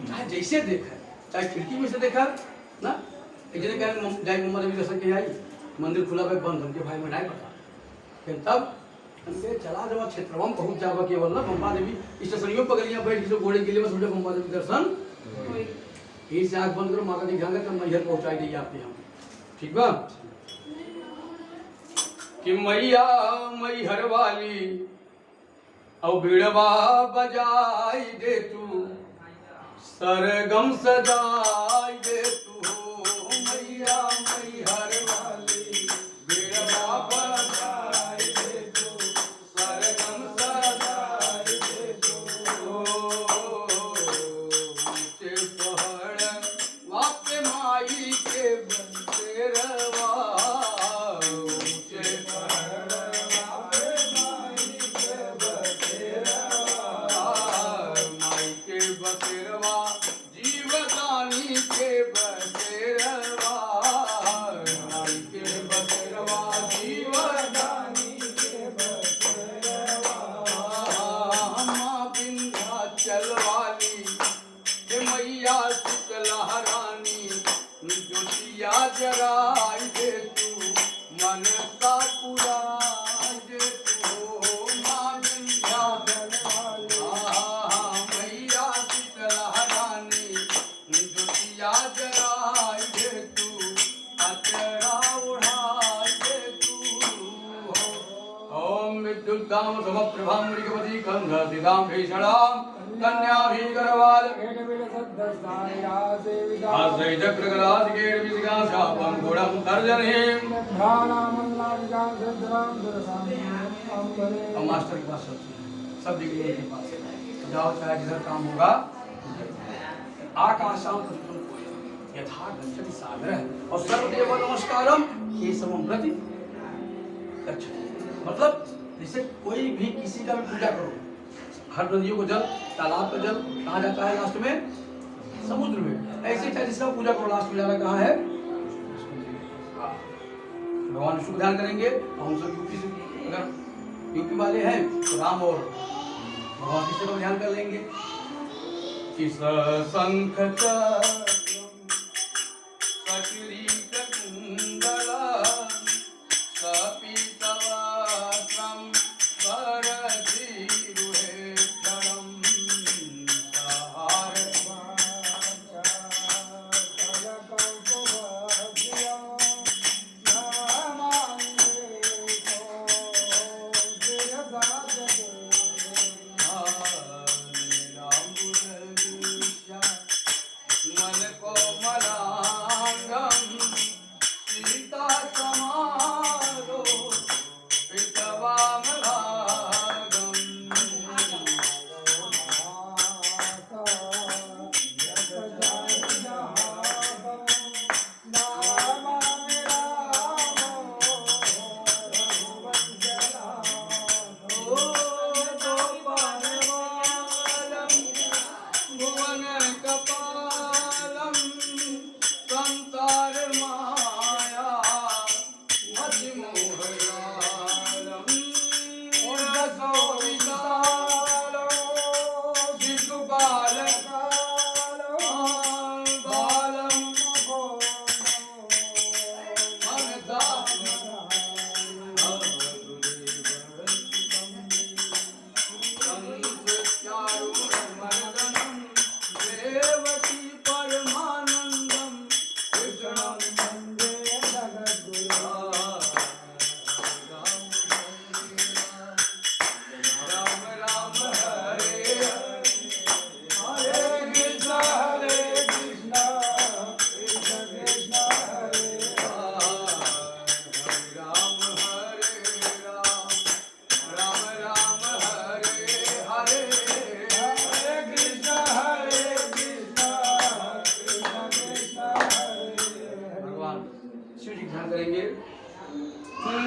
चाहे जैसे देखा चाहे खिड़की में से देखा ना। एक जने कह जाए मम्मा देवी दर्शन के आई, मंदिर खुला भाई बंद हम के भाई में नहीं पता। फिर तब हमके चला जब क्षेत्रवा में पहुंच जावा केवल ना मम्मा देवी स्टेशनियों पगलियां बैठ के घोड़े के लिए बस उठे मम्मा देवी दर्शन यही से आँख बंद करो माता दी ध्यान तब मैहर पहुंचाई दी आपके हम। ठीक बा कि मैया मैहर वाली और बिड़वा बजाई दे तू, सरगम सजाई दे तू हो मैया मैहर वाली, बिड़वा बजाई दे तू, सरगम सजाई दे तू। ऊंचे पहाड़ वापे माई के बसेरवा, ऊंचे पहाड़ वापे माई के बसेरवा, माई के बसेरवा जीवदानी के बसेरवा, माई के बसेरवा जीवदानी के बसेरवा। अम्मा विंध्याचल वाली हे मैया शीतला रानी, ज्योतिया जराई दे तू, मन सा पुराई दे तू माँ विंध्याचल वाली। मैया शीतला रानी, ज्योतिया जराई दे तू, अचरा उड़ाई दे तू। ओम विद्युद्दाम समप्रभां मृगवती गंधसिदां भीषणां कन्याभीकरवाल आश्रय चक्रगलाधिकेर विसिका शापं गुणं तर्जनीं। अब मास्टर के पास चलते हैं, सब डिग्री के पास जाओ, चाहे जिधर काम होगा। आकाशां पृथ्वीं यथा गच्छति सागरः और सर्वदेव नमस्कारम केशवं प्रति गच्छति। मतलब जैसे कोई भी किसी का भी पूजा करो, हर नदियों को जल, तालाब का जल कहाँ जाता है लास्ट में? समुद्र में। ऐसे चाहे जिसका पूजा करो लास्ट में जाना कहाँ है? भगवान विष्णु ध्यान करेंगे। हम सब यूपी से, अगर यूपी वाले हैं तो राम और भगवान कृष्ण का ध्यान कर लेंगे। इस शंख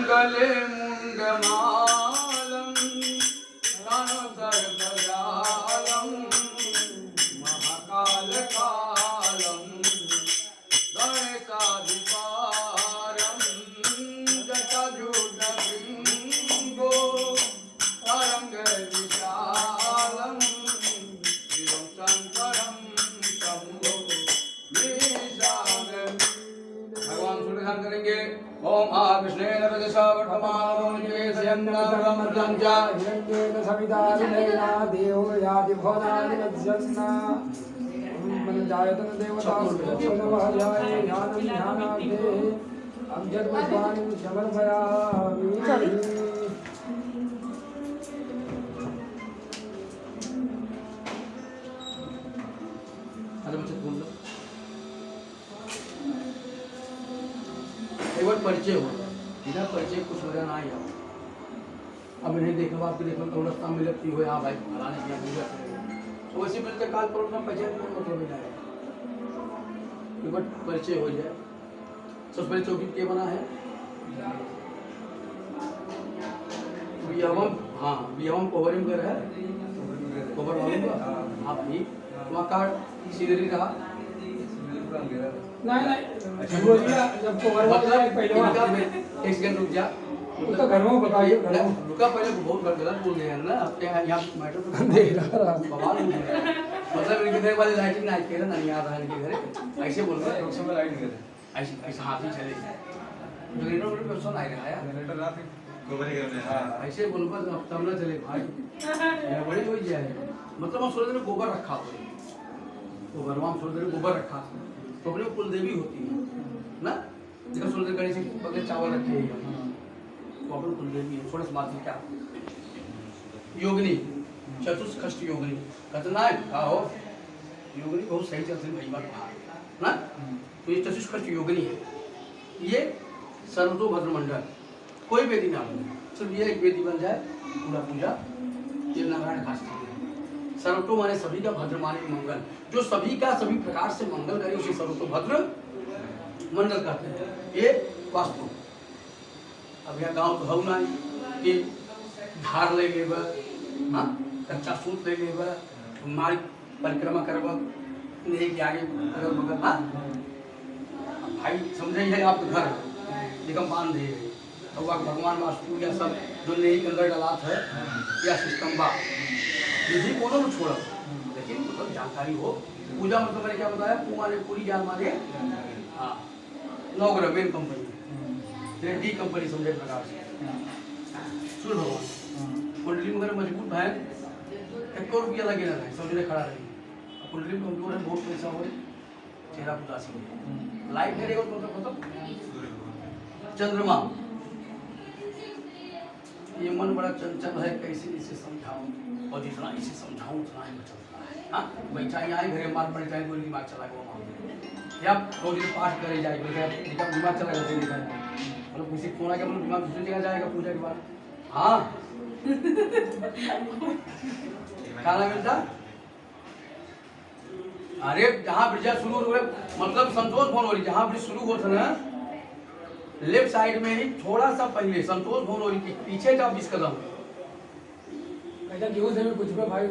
गले मुंडमालं महाकाल कालम गणेश साधिपारं जटाजुटबिम्बो तरङ्गविशालं शिवं शङ्करं शम्भो निशानं। भगवान सूर्य ध्यान करेंगे। ओम महाविष्णुवे नमः हिरण्येन सवितारिणेना देवो याति भुवनानि मध्यन्ना जायतन देवता नमः ज्ञानं ध्यानार्थे अभ्यर्पयामि समर्पयामि। अरे मुझे बोल दो केवल परिचय हो, बिना परिचय कुछ मजा ना आया। अब इन्हें देखो आपको देखो तो रास्ता में लगती हो यहाँ भाई फलाने की पूजा करेंगे तो वैसे मिलते काल पर अपना परिचय को मतलब मिला है केवल परिचय हो जाए। सबसे पहले चौकी के बना है बियावम। हाँ बियावम कोहरिम कर है कोहर वालों का आप भी वहाँ का सीधरी रहा नहीं बोलिए जब कोहर वाला पहले इनका एक सेकंड रुक जा तो घर में बताइए रुका पहले बहुत गलत बोल गए हैं ना अपने यहाँ मैटर तो देख रहा बवाल हो गया। मतलब इनके घर वाले लाइटिंग ना के ना याद आ इनके घर ऐसे बोल रहे हैं समय लाइट नहीं ऐसे ऐसे हाथ ही चले जो इन्होंने उन्हें पर्सन आए रहा है जनरेटर रात गोबर ही करने ऐसे बोल पर तब ना चले भाई ये बड़ी हो जाए। मतलब हम सोच रहे गोबर रखा हो गोबर वहाँ सोच रहे गोबर रखा तो अपने कुल देवी होती है ना जैसे सोच रहे गणेश बगैर चावल रखे हैं तो अपन कुल देवी है थोड़ा समाधि क्या योगिनी चतुष्कष्ट योगिनी कहते ना हो योगिनी बहुत सही चलती है भाई बात ना तो ये चतुष्कष्ट योगिनी है। ये सर्वतोभद्र मंडल कोई वेदी ना बने सिर्फ ये एक वेदी बन जाए पूरा पूजा ये नारायण घास सर्वतो माने सभी का भद्र माने मंगल जो सभी का सभी प्रकार से मंगल करे उसे सर्वतोभद्र मंडल कहते हैं। ये वास्तु अब यहाँ गाँव तो हऊ ना कि धार ले लेब हाँ कच्चा सूत ले लेब मार्ग परिक्रमा करब नहीं कि आगे अगल बगल हाँ भाई समझे है आपके घर निगम बांध दे तो भगवान वास्तु या सब जो नहीं के अंदर डलात है या सिस्टम बा विधि कोनो न छोड़ लेकिन मतलब जानकारी हो पूजा मतलब मैंने क्या बताया माने पूरी जान माने हाँ नौग्रह मेन कंपनी डी कंपनी समझे प्रकार से सुन भगवान कुंडली में अगर मजबूत है 1 करोड़ रुपया लगे ना समझने खड़ा रही कुंडली में कमजोर है बहुत पैसा हो चेहरा उदासी हो लाइट नहीं रहेगा तो मतलब चंद्रमा ये मन बड़ा चंचल है कैसे इसे समझाऊं और जितना इसे समझाऊं उतना ही बचता है हाँ बैठा यहाँ घरे मार पड़ जाए कोई दिमाग चला गया या रोज पाठ करे जाए दिमाग चला गया मतलब किसी कोना के दिमाग दूसरी जगह जाएगा पूजा के बाद हाँ खाना मिलता अरे जहाँ ब्रिजा शुरू हो मतलब संतोष भवन हो रही जहाँ ब्रिज शुरू होता ना लेफ्ट साइड में ही थोड़ा सा पहले संतोष भवन हो रही पीछे का 20 कदम ऐसा क्यों से मैं कुछ भी भाई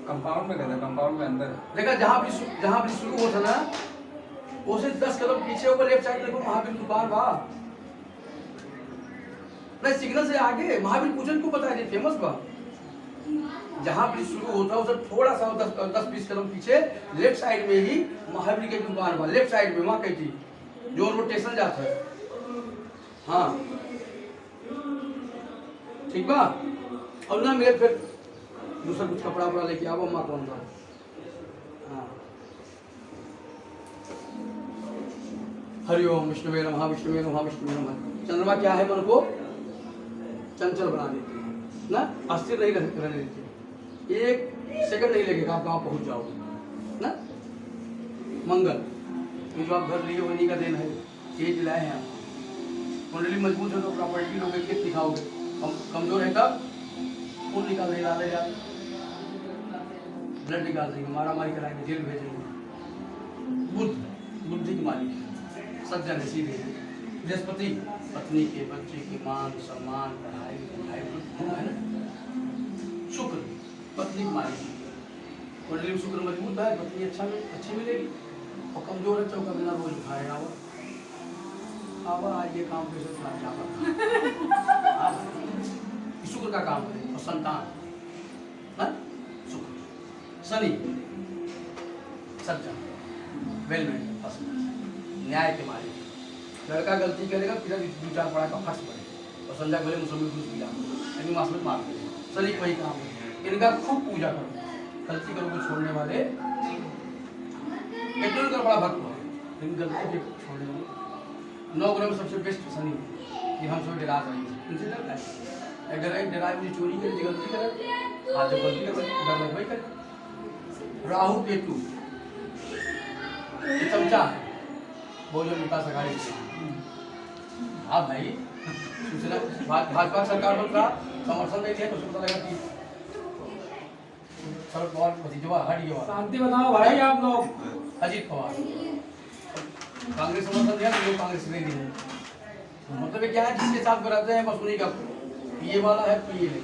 कंपाउंड में कहते हैं कंपाउंड में अंदर देखा जहाँ ब्रिज शुरू होता ना उसे 10 कदम पीछे होकर लेफ्ट साइड देखो महावीर दुकान बा नहीं सिग्नल से आगे महावीर पूजन को बताया फेमस बा जहाँ ब्रिज शुरू होता है उसे थोड़ा सा 10-20 कदम पीछे लेफ्ट साइड में ही महावीर की दुकान बा लेफ्ट साइड में वहाँ कहती जो रोड स्टेशन जाता है हाँ ठीक बा और ना मिले फिर दूसरा कुछ कपड़ा वपड़ा लेके आओ माँ कौन सा हाँ हरिओम विष्णुवे नमः विष्णुवे नमः विष्णुवे नमः। चंद्रमा क्या है मन को चंचल बना देती है ना अस्थिर नहीं रहने देती 1 सेकंड नहीं लगेगा आप गाँव पहुँच जाओगे ना। मंगल जो आप घर लिए वही का देन है ये दिलाए हैं आप कुंडली मजबूत है तो प्रॉपर्टी लोगे कित दिखाओगे कमजोर है तब खून निकाल देगा ब्लड निकाल देंगे मारा मारी कराएंगे जेल भेजेंगे। बुद्धि की मालिक सज्जन है सीधे बृहस्पति पत्नी के बच्चे के मान सम्मान पढ़ाई लिखाई है ना। शुक्र पत्नी की मालिक कुंडली में शुक्र मजबूत है पत्नी अच्छी मिलेगी और कमजोर है चौका बिना रोज खाए ना खावा आज ये काम कैसे शुक्र का काम है और संतान ना शुक्र शनि सज्जन वेलमेंट फर्स्ट न्याय के मारे लड़का गलती करेगा फिर दो चार पढ़ा का फर्स्ट पड़े और संध्या बोले मुसलमान कुछ मिला यानी मास में मार दे शनि का वही काम है इनका खूब पूजा करो गलती करो को छोड़ने वाले पेट्रोल का बड़ा भक्त है लेकिन गलती के छोड़ने वाले 9 ग्रह में सबसे बेस्ट शनि कि हम सब डरा रहे हैं उनसे डरना है अगर एक डराए मुझे चोरी करे गलती करे आज जब गलती करे डर लग वही करे राहु केतु ये चमचा है बोलो निकाल सगाई हाँ भाई सूचना भाजपा सरकार को समर्थन नहीं दिया तो उसको पता लगा कि शरद पवार भतीजवा हट गया शांति बताओ भाई आप लोग अजीत पवार कांग्रेस समर्थन दिया तो लोग कांग्रेस नहीं दिए मतलब क्या है जिसके साथ कराते हैं बस उन्हीं का पीए वाला है पीए नहीं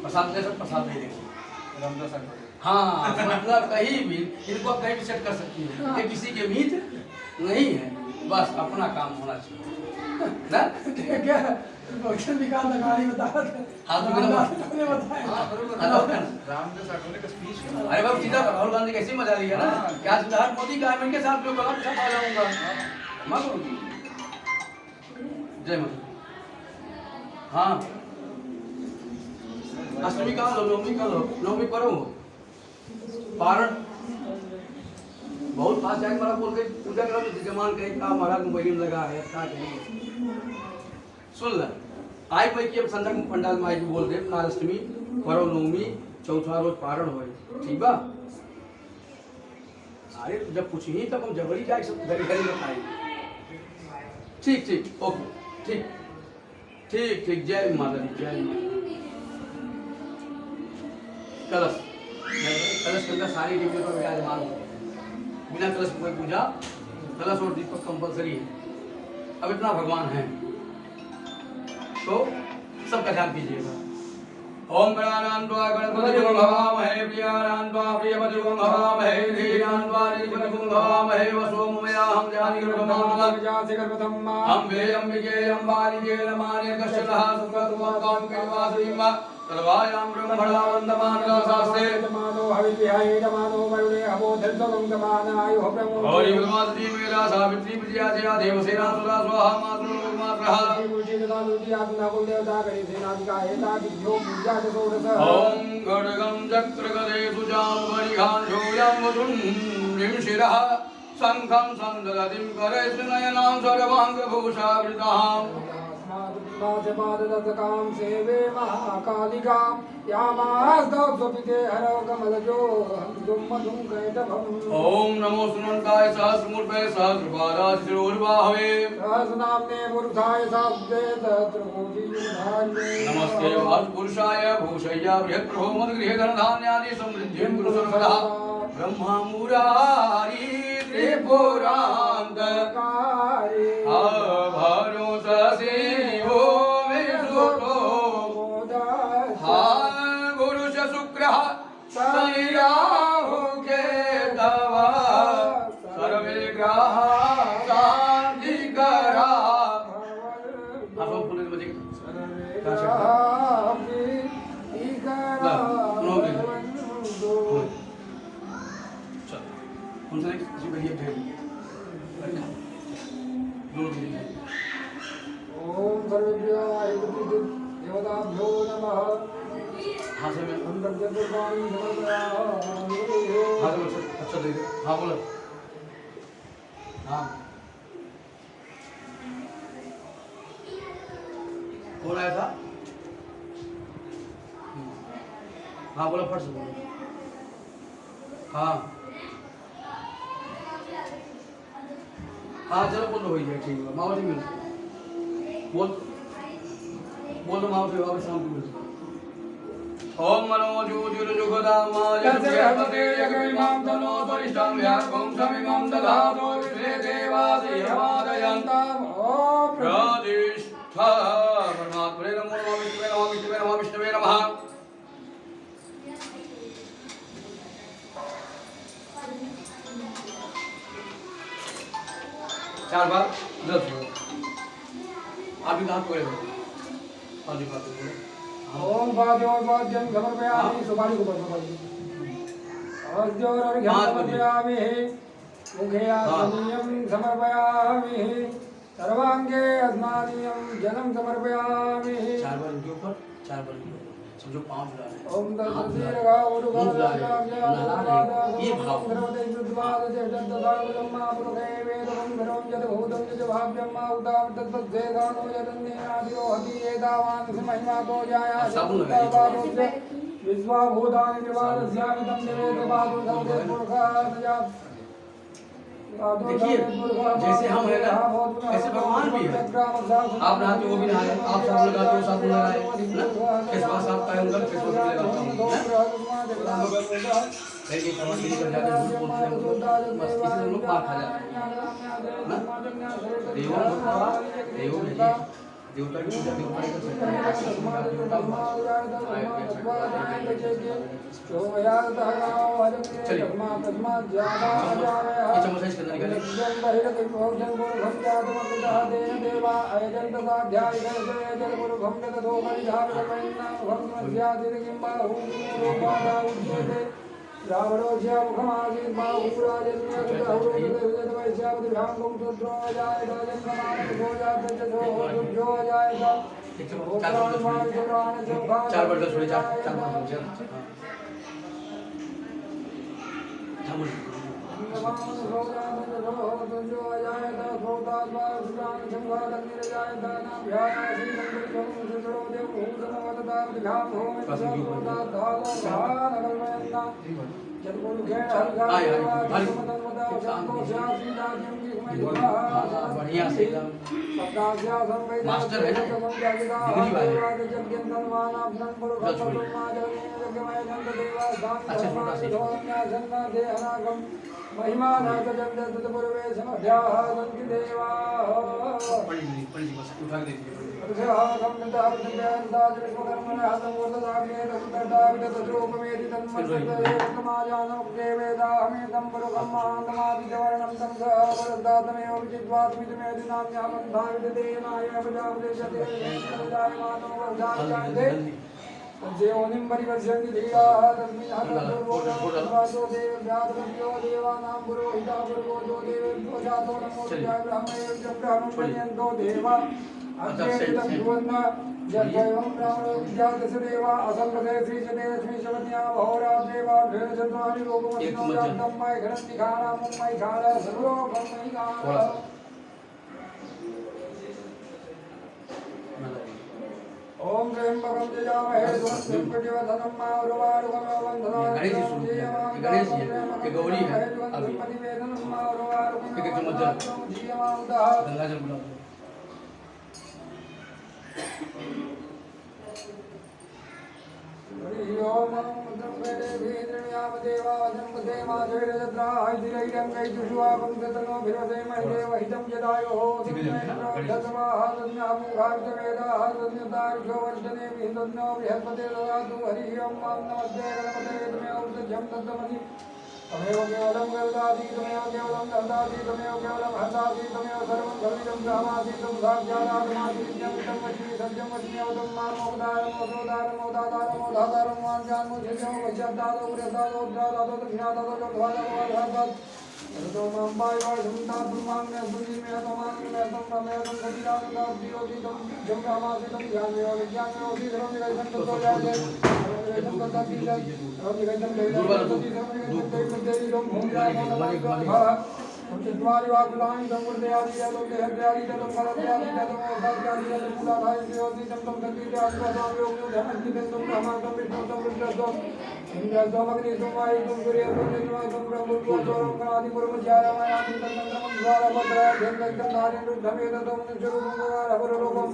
प्रसाद ले सब प्रसाद ले लेंगे हाँ मतलब कहीं भी इनको आप कहीं भी सेट कर सकती हो ये किसी के मीत नहीं है बस अपना काम होना चाहिए ना क्या भक्षण विकास लगानी बता हाँ तो बताया रामदास आठवले का स्पीच अरे बाबू सीधा राहुल गांधी कैसे मजा लिया ना क्या सिद्धार्थ मोदी का इनके साथ जो कलम सब आ जाऊंगा मैं करूँ जय माता हाँ अष्टमी का लो नवमी का लो नवमी करो पारण बहुत पास जाके मारा बोल के पूजा करो तो जमान कहीं का महाराज मोबाइल में लगा है क्या कहेंगे सुन ल आई भाई की अब संध्या पंडाल में आई बोल दे नाराष्टमी करो नवमी चौथा रोज पारण हो ठीक बा अरे जब पूछ ही तब हम जबरी जाए सब घरी घरी बताए ठीक ठीक ओके ठीक ठीक ठीक जय माता दी जय कलश कलश के अंदर सारी देवियों का विराजमान हो बिना कलश की कोई पूजा कलश और दीपक कंपलसरी है अब इतना भगवान है तो सबका ध्यान कीजिएगा ओम गणानान्त्वा गणपतिं भवामहे प्रियानान्त्वा प्रियपतिं भवामहे धीरान्त्वा धीरपतिं भवामहे वसोमयाहं जानिगर्भमामः अम्बे अम्बिके अम्बालिके नमानि कश्यलः सुखत्वां कैवासीम सर्वायां ब्रह्मणा वन्दमानदासास्ते मानो हविर्विहाय मानो वरुणे अवो धर्मं गमानायो ब्रह्मो हरि ब्रह्मादि मेरा सावित्री विजया जया देवसेना सुरा स्वाहा मातृ मातृः मुझे दानुति आत्मा कुल देवता करे सेनाधिका एता विद्यो पूजा सोरस ओम गडगं चक्रगदे सुजां वरिघां झोयं वसुं शिरः शंखं संददतिं करैस्तु नयनां सर्वाङ्गभूषावृताम् काम सेवे महाकालिका यामास्तौत्वपिते हरौ कमलजो दुम्मधुं कैटभम् ओम नमो सुनंताय सहस्रमूर्तये सहस्रपादाय शिरोर्बाहवे सहस्रनाम्ने पुरुषाय सहस्रे सहस्रकोटियुधान्ये नमस्ते वासुपुरुषाय भूषय्या बृहत्प्रभो मद्गृहे धनधान्यादि समृद्धिं कुरु सर्वदा ब्रह्मा मुरारी त्रिपुरान्तकारी भरोससे हो विष्णुतो गुरुश शुक्रः शनि राहु केतवः सर्वे ग्रहाः शान्तिकराः उनसे किसी को ये भेज ओम सर्वेभ्यो देवताभ्यो नमः हाँ सर मैं अंदर जगुर्बाणी समर्पयामि हाँ सर अच्छा दे हाँ बोलो हाँ कौन आया था हाँ बोलो फट से बोलो हाँ हाँ चलो बोलो हो जाए ठीक है मावती मिल बोल बोलो मावती बाबा शाम को मिल ओम मनोजूजुर्जुगदामाजगते जगमिमां तनो परिष्टं व्यापकं समिमां दधातो विश्वे देवादयमादयन्ताम् ओम प्रतिष्ठा परमात्मने नमो नमः विष्णुवे नमः विष्णुवे नमः विष्णुवे नमः चार बार उधर छोड़ो आप भी कहाँ पकड़े हो पानी पाते हो ओम वाद्योर्वाद्यं समर्पयामि सुपारी को सुपारी अर्घ्योर्घ्यं समर्पयामि मुखे आसनीयं समर्पयामि सर्वांगे अस्मानीयं जलं समर्पयामि 4 बार इनके ऊपर 4 बार इनके ऊपर समझो 5 जुड़ा है ओम तत्सदीर्घा उरुगा ये भाव विश्वाभूतानि निवारस्यामि तम निवेदपादो सर्वेपुरुषाः देखिए जैसे हम है ना ऐसे भगवान भी है आप नहाते हो वो भी नहाए आप साबुन लगाते हो साबुन लगाए किस पास आप कायम कर किस पास लगाता हूँ लेकिन कमर गिरी कर जाते झूठ बोलते हैं तो बस इससे हम लोग मार खा जाते हैं ना देवों भेजिए देवता की पूजा देवता ही कर सकते हैं चलिए ये चम्मच इसके अंदर निकालिए रावणोज्य मुखमासीत् चार बर्तन छोड़े चार बर्तन बढ़िया से मास्टर है अच्छा छोटा सा महिमा पूर्वे सन्ति देवा उठा के देखिए जीवनिं परिवर्षन्ति धीराः तस्मिन् हततो देवव्याधवद्यो देवानां पुरोहिता पुरोहितो देवेभ्यो जातो नमो ब्रह्मणो देवा अद्वैतं ध्रुवन्न यद्वैवं ब्राह्मणो विद्यादस्य देवा असंगते श्रीजनेलक्ष्मी शवन्या भौरा देवा भेदचन्द्राणि लोकमस्मिनो जातं मयि घनन्ति खाना मुम्मयि खाना सर्वोपं मयि खाना ओम त्र्यंबकं यजामहे सुगन्धिं पुष्टिवर्धनं गणेश जी सुन गणेश जी ये गौरी है अभी एक चम्मच जल गंगा जल बुला ओम द्रव्ये भीद्रण्याम देवाजं देवाजयद्राहिरैरं कैजुषुवापं ततनो भिरदे महेदेव हितं यदायो धर्माहादन्यामुखार्तवेदाः तन्यतार्षो वर्धने विहितन्नो बृहस्पते ददातु हरिः ओं मां नमस्ते गणपते तमेव ऊर्ध्वं तत्त्वमसि तमेव केवलं वेदासि तमेव केवलं दन्दासि तमेव केवलं हन्तासि तमेव सर्वं खल्विदं ब्रह्मासीतं साक्षादात्मासीत्यं वशी सत्यं वच्म्यवतं मां मोदादारं वाञ्छान्मो शिष्यं वैश्यदादो पुरस्तादो उद्रादादो दक्षिणादादो चोद्वादादो तो मां पायवासं तात्मां मे सुजीमे तमां मे तं रमेतं सतिदानं दास्योतितं जं रामासितं ज्ञानमेव विज्ञानमेव सीधरं निगैतं ततो जाते निगैतं तत्तीतं निगैतं दैवं भूमिरामो तुम्हारी वाकुलानि संवर्धयादि यदो देहत्यादि ततो फलत्यादि ततो मोक्षादि ततो मूलाधाय योति तम सत्तीते आत्मस्वामी ओम धनंति तम ब्रह्मांडं विष्णुं रुद्रस्वं इंद्रस्वमग्नि सोमाय तुम सूर्यं निर्मय तुम ब्रह्मोत्वरं कनादि पुरमज्यायमायामि तन्मन्त्रं द्वारभद्रा जन्मं धारे रुद्धमे ततो मनुष्यरूपं हरलोकम्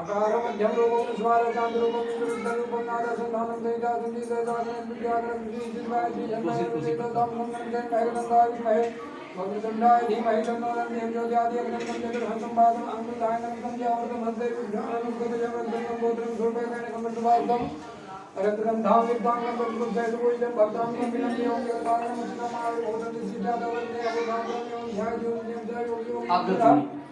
अकारं मध्यं रूपं स्वारचान्द्रूपं इंद्ररूपं नादसंधानं दैतासं दीर्घदासनं विद्याधरं श्रीजिद्वायति जन्मं मङ्गलं महे वक्रतुण्डाय धीमहि तन्नो रन्ध्रं ज्योतिरादित्यं चतुर्हस्तं पादं अंगुलीयकं ज्ञावृतं हस्ते विघ्नानं गोत्रं गोत्रं सुरपेण कमलवादं अरत्रं धाम विद्वांगं बलबुद्धैर्भुजं भक्तांगं विनम्य योग्यकारणं चितमाय भूतं सिद्धादवन्ते अवधानं ध्यायं जय योगी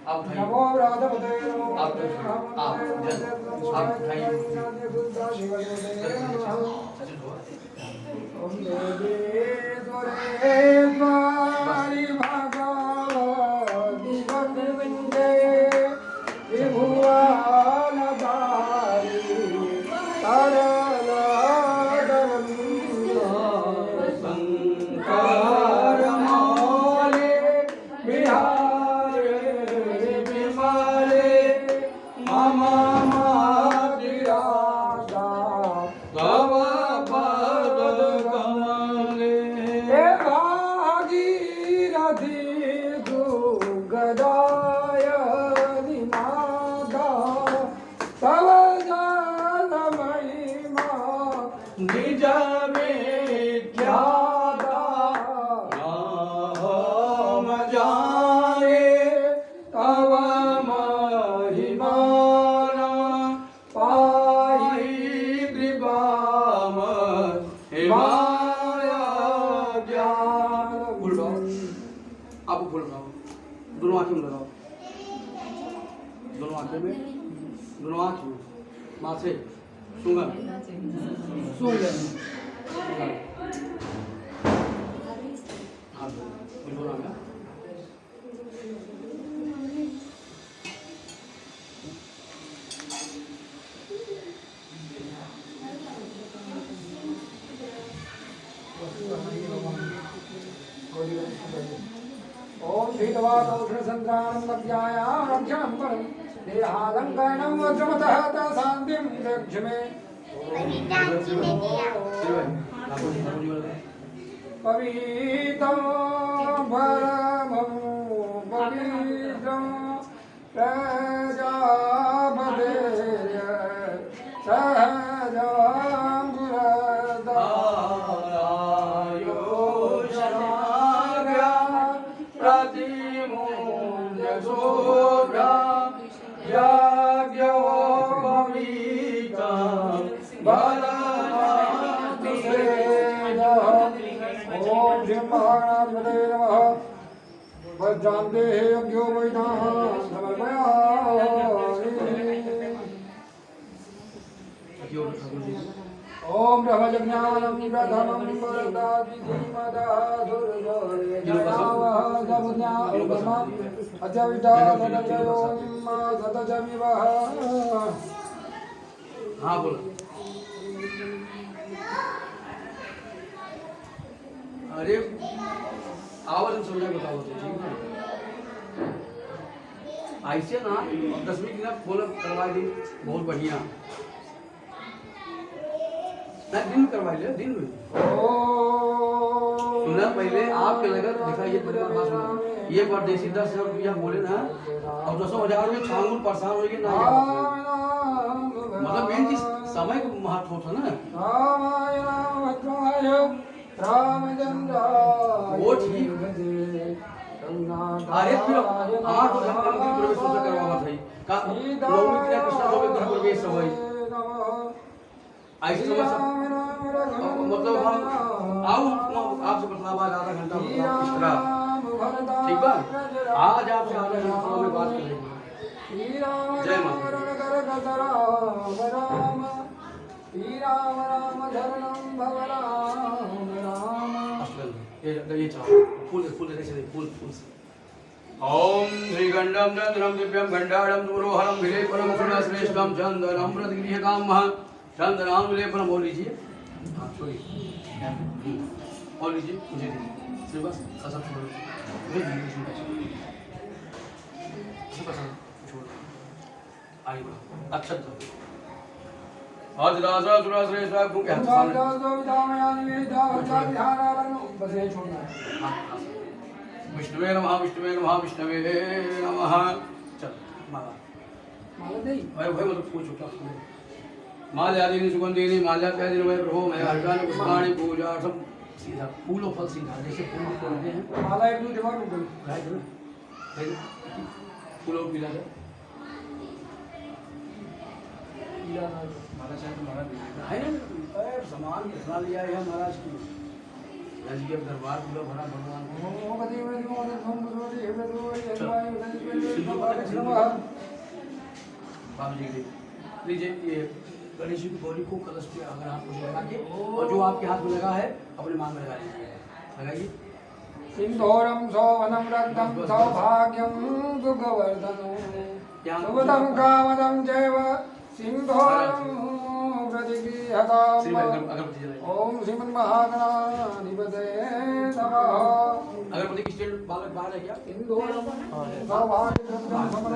आप उठाइए। नमो राधवते नमो आप भगवते उठाइए। नमो आप भगवते जल्द- नमो आप भगवते उठाइए। नमो दुर्गा शिवते नमः सचिन हुआ। ओम देवेश्वरेश्वरि भगवति वन्दे त्रिभुवनधारी शंकरमौले बिहारे विमले मम मातृराजा तव पदकमले हे भागीरथी दुर्गदायनि नादा तव जल महिमा निज विख्याता नाम जाने तव महिमा पाहि कृपाम हिमालय ज्ञान फूल लगाओ। आप फूल लगाओ। दोनों आंखें में लगाओ। दोनों आंखें में, दोनों आंख में, माथे, सुंगन, सुंगन, हाथ दो, दोनों आंखें। ओम भीतवादौषधसन्त्राणं लभ्यायां रक्षणं परं देहालङ्करणं वज्रमतः शान्तिं रक्ष मे पवित्रं परमं पवित्रं प्रजापतेर्य सहजं गुरदायो शनाग्र्या प्रतिमूल्य शोभ्रा याज्ञो भविता बलनाति सेजः ओम श्री महागणाधिपतये नमः वज्रान्ते यज्ञो वैनाः समर्पयामि ओम ब्रह्मज्ञानं प्रथमं वरदाति धीमतः दुर्योधनावः जमुन्यापमम् अजविता सदजयोनिम् सदजमिवः हाँ बोलो। अरे आवाज समझा बताओ तो ठीक है। ऐसे ना 10वीं की ना फॉलो करवा दी बहुत बढ़िया। ना दिन में करवा लिया दिन में। सुना पहले आपके लगन दिखाइए पहले बात सुनो। ये परदेसी 10,000 रुपया बोले ना और 10,000 में छांगुल परेशान होगी ना। मतलब मेन चीज समय का महत्व होता ना। वो ठीक। अरे फिर हमारे को धर्म की प्रवेश सोचा करवा था का नवमी के कृष्ण को भी घर प्रवेश हुई ऐसे समझ मतलब हम आओ आपसे बतलावा आधा घंटा मतलब इस तरह ठीक है। आज आपसे आधा घंटा में बात करेंगे। जय माता राम राम शरणं भव राम राम। ये चाहो फूल फूल ऐसे फूल फूल से ओम श्री गंडम चंद्रम दिव्यम गंडाड़म दुरोहरम विलेपनम सुरश्रेष्ठम चंदनम प्रतगृहकाम महा चंदनाम विलेपनम बोल लीजिए। हाँ छोड़िए और लीजिए मुझे दीजिए सिर्फ बस सब छोड़ो छोड़ आगे बढ़ो अक्षत दो आज राजा सुरश्रेष्ठ के हाथ सामने बस ये छोड़ना है। विष्णुवे नमः विष्णुवे नमः विष्णुवे नमः। चल माला माला नहीं भाई भाई मतलब पूछ उठा माल्यादीनि सुगंधीनि माल्याप्यादीनि वै प्रभो मैं अर्घानि पुष्पाणि पूजार्थं सीधा फूल और फल सिंगार जैसे फूल तोड़ते हैं माला एक दो दिमाग में गई फूल और पीला जाए माला चाहिए तो माला दे दीजिए। है ना अरे सामान कितना लिया है महाराज की राज के दरबार पूरा भरा भगवान को। ओम गति में ओम गति में गणेश नमः बाबा जी के लीजिए ये गणेश जी की बॉडी को कलश पे अगर आप मुझे लगा के और जो आपके हाथ में लगा है अपने मांग में लगा लीजिए लगाइए सिंधोरम सौवनम रक्तम सौभाग्यम सुखवर्धनम सुवदम कामदम जैव सिंधोरम प्रतिगृहताम अगरबत्ती जलाइए ओम श्रीमन्महागणाधिपतये नमः अगरबत्ती की स्टैंड बाहर है क्या सिंधोरम सौभाग्यम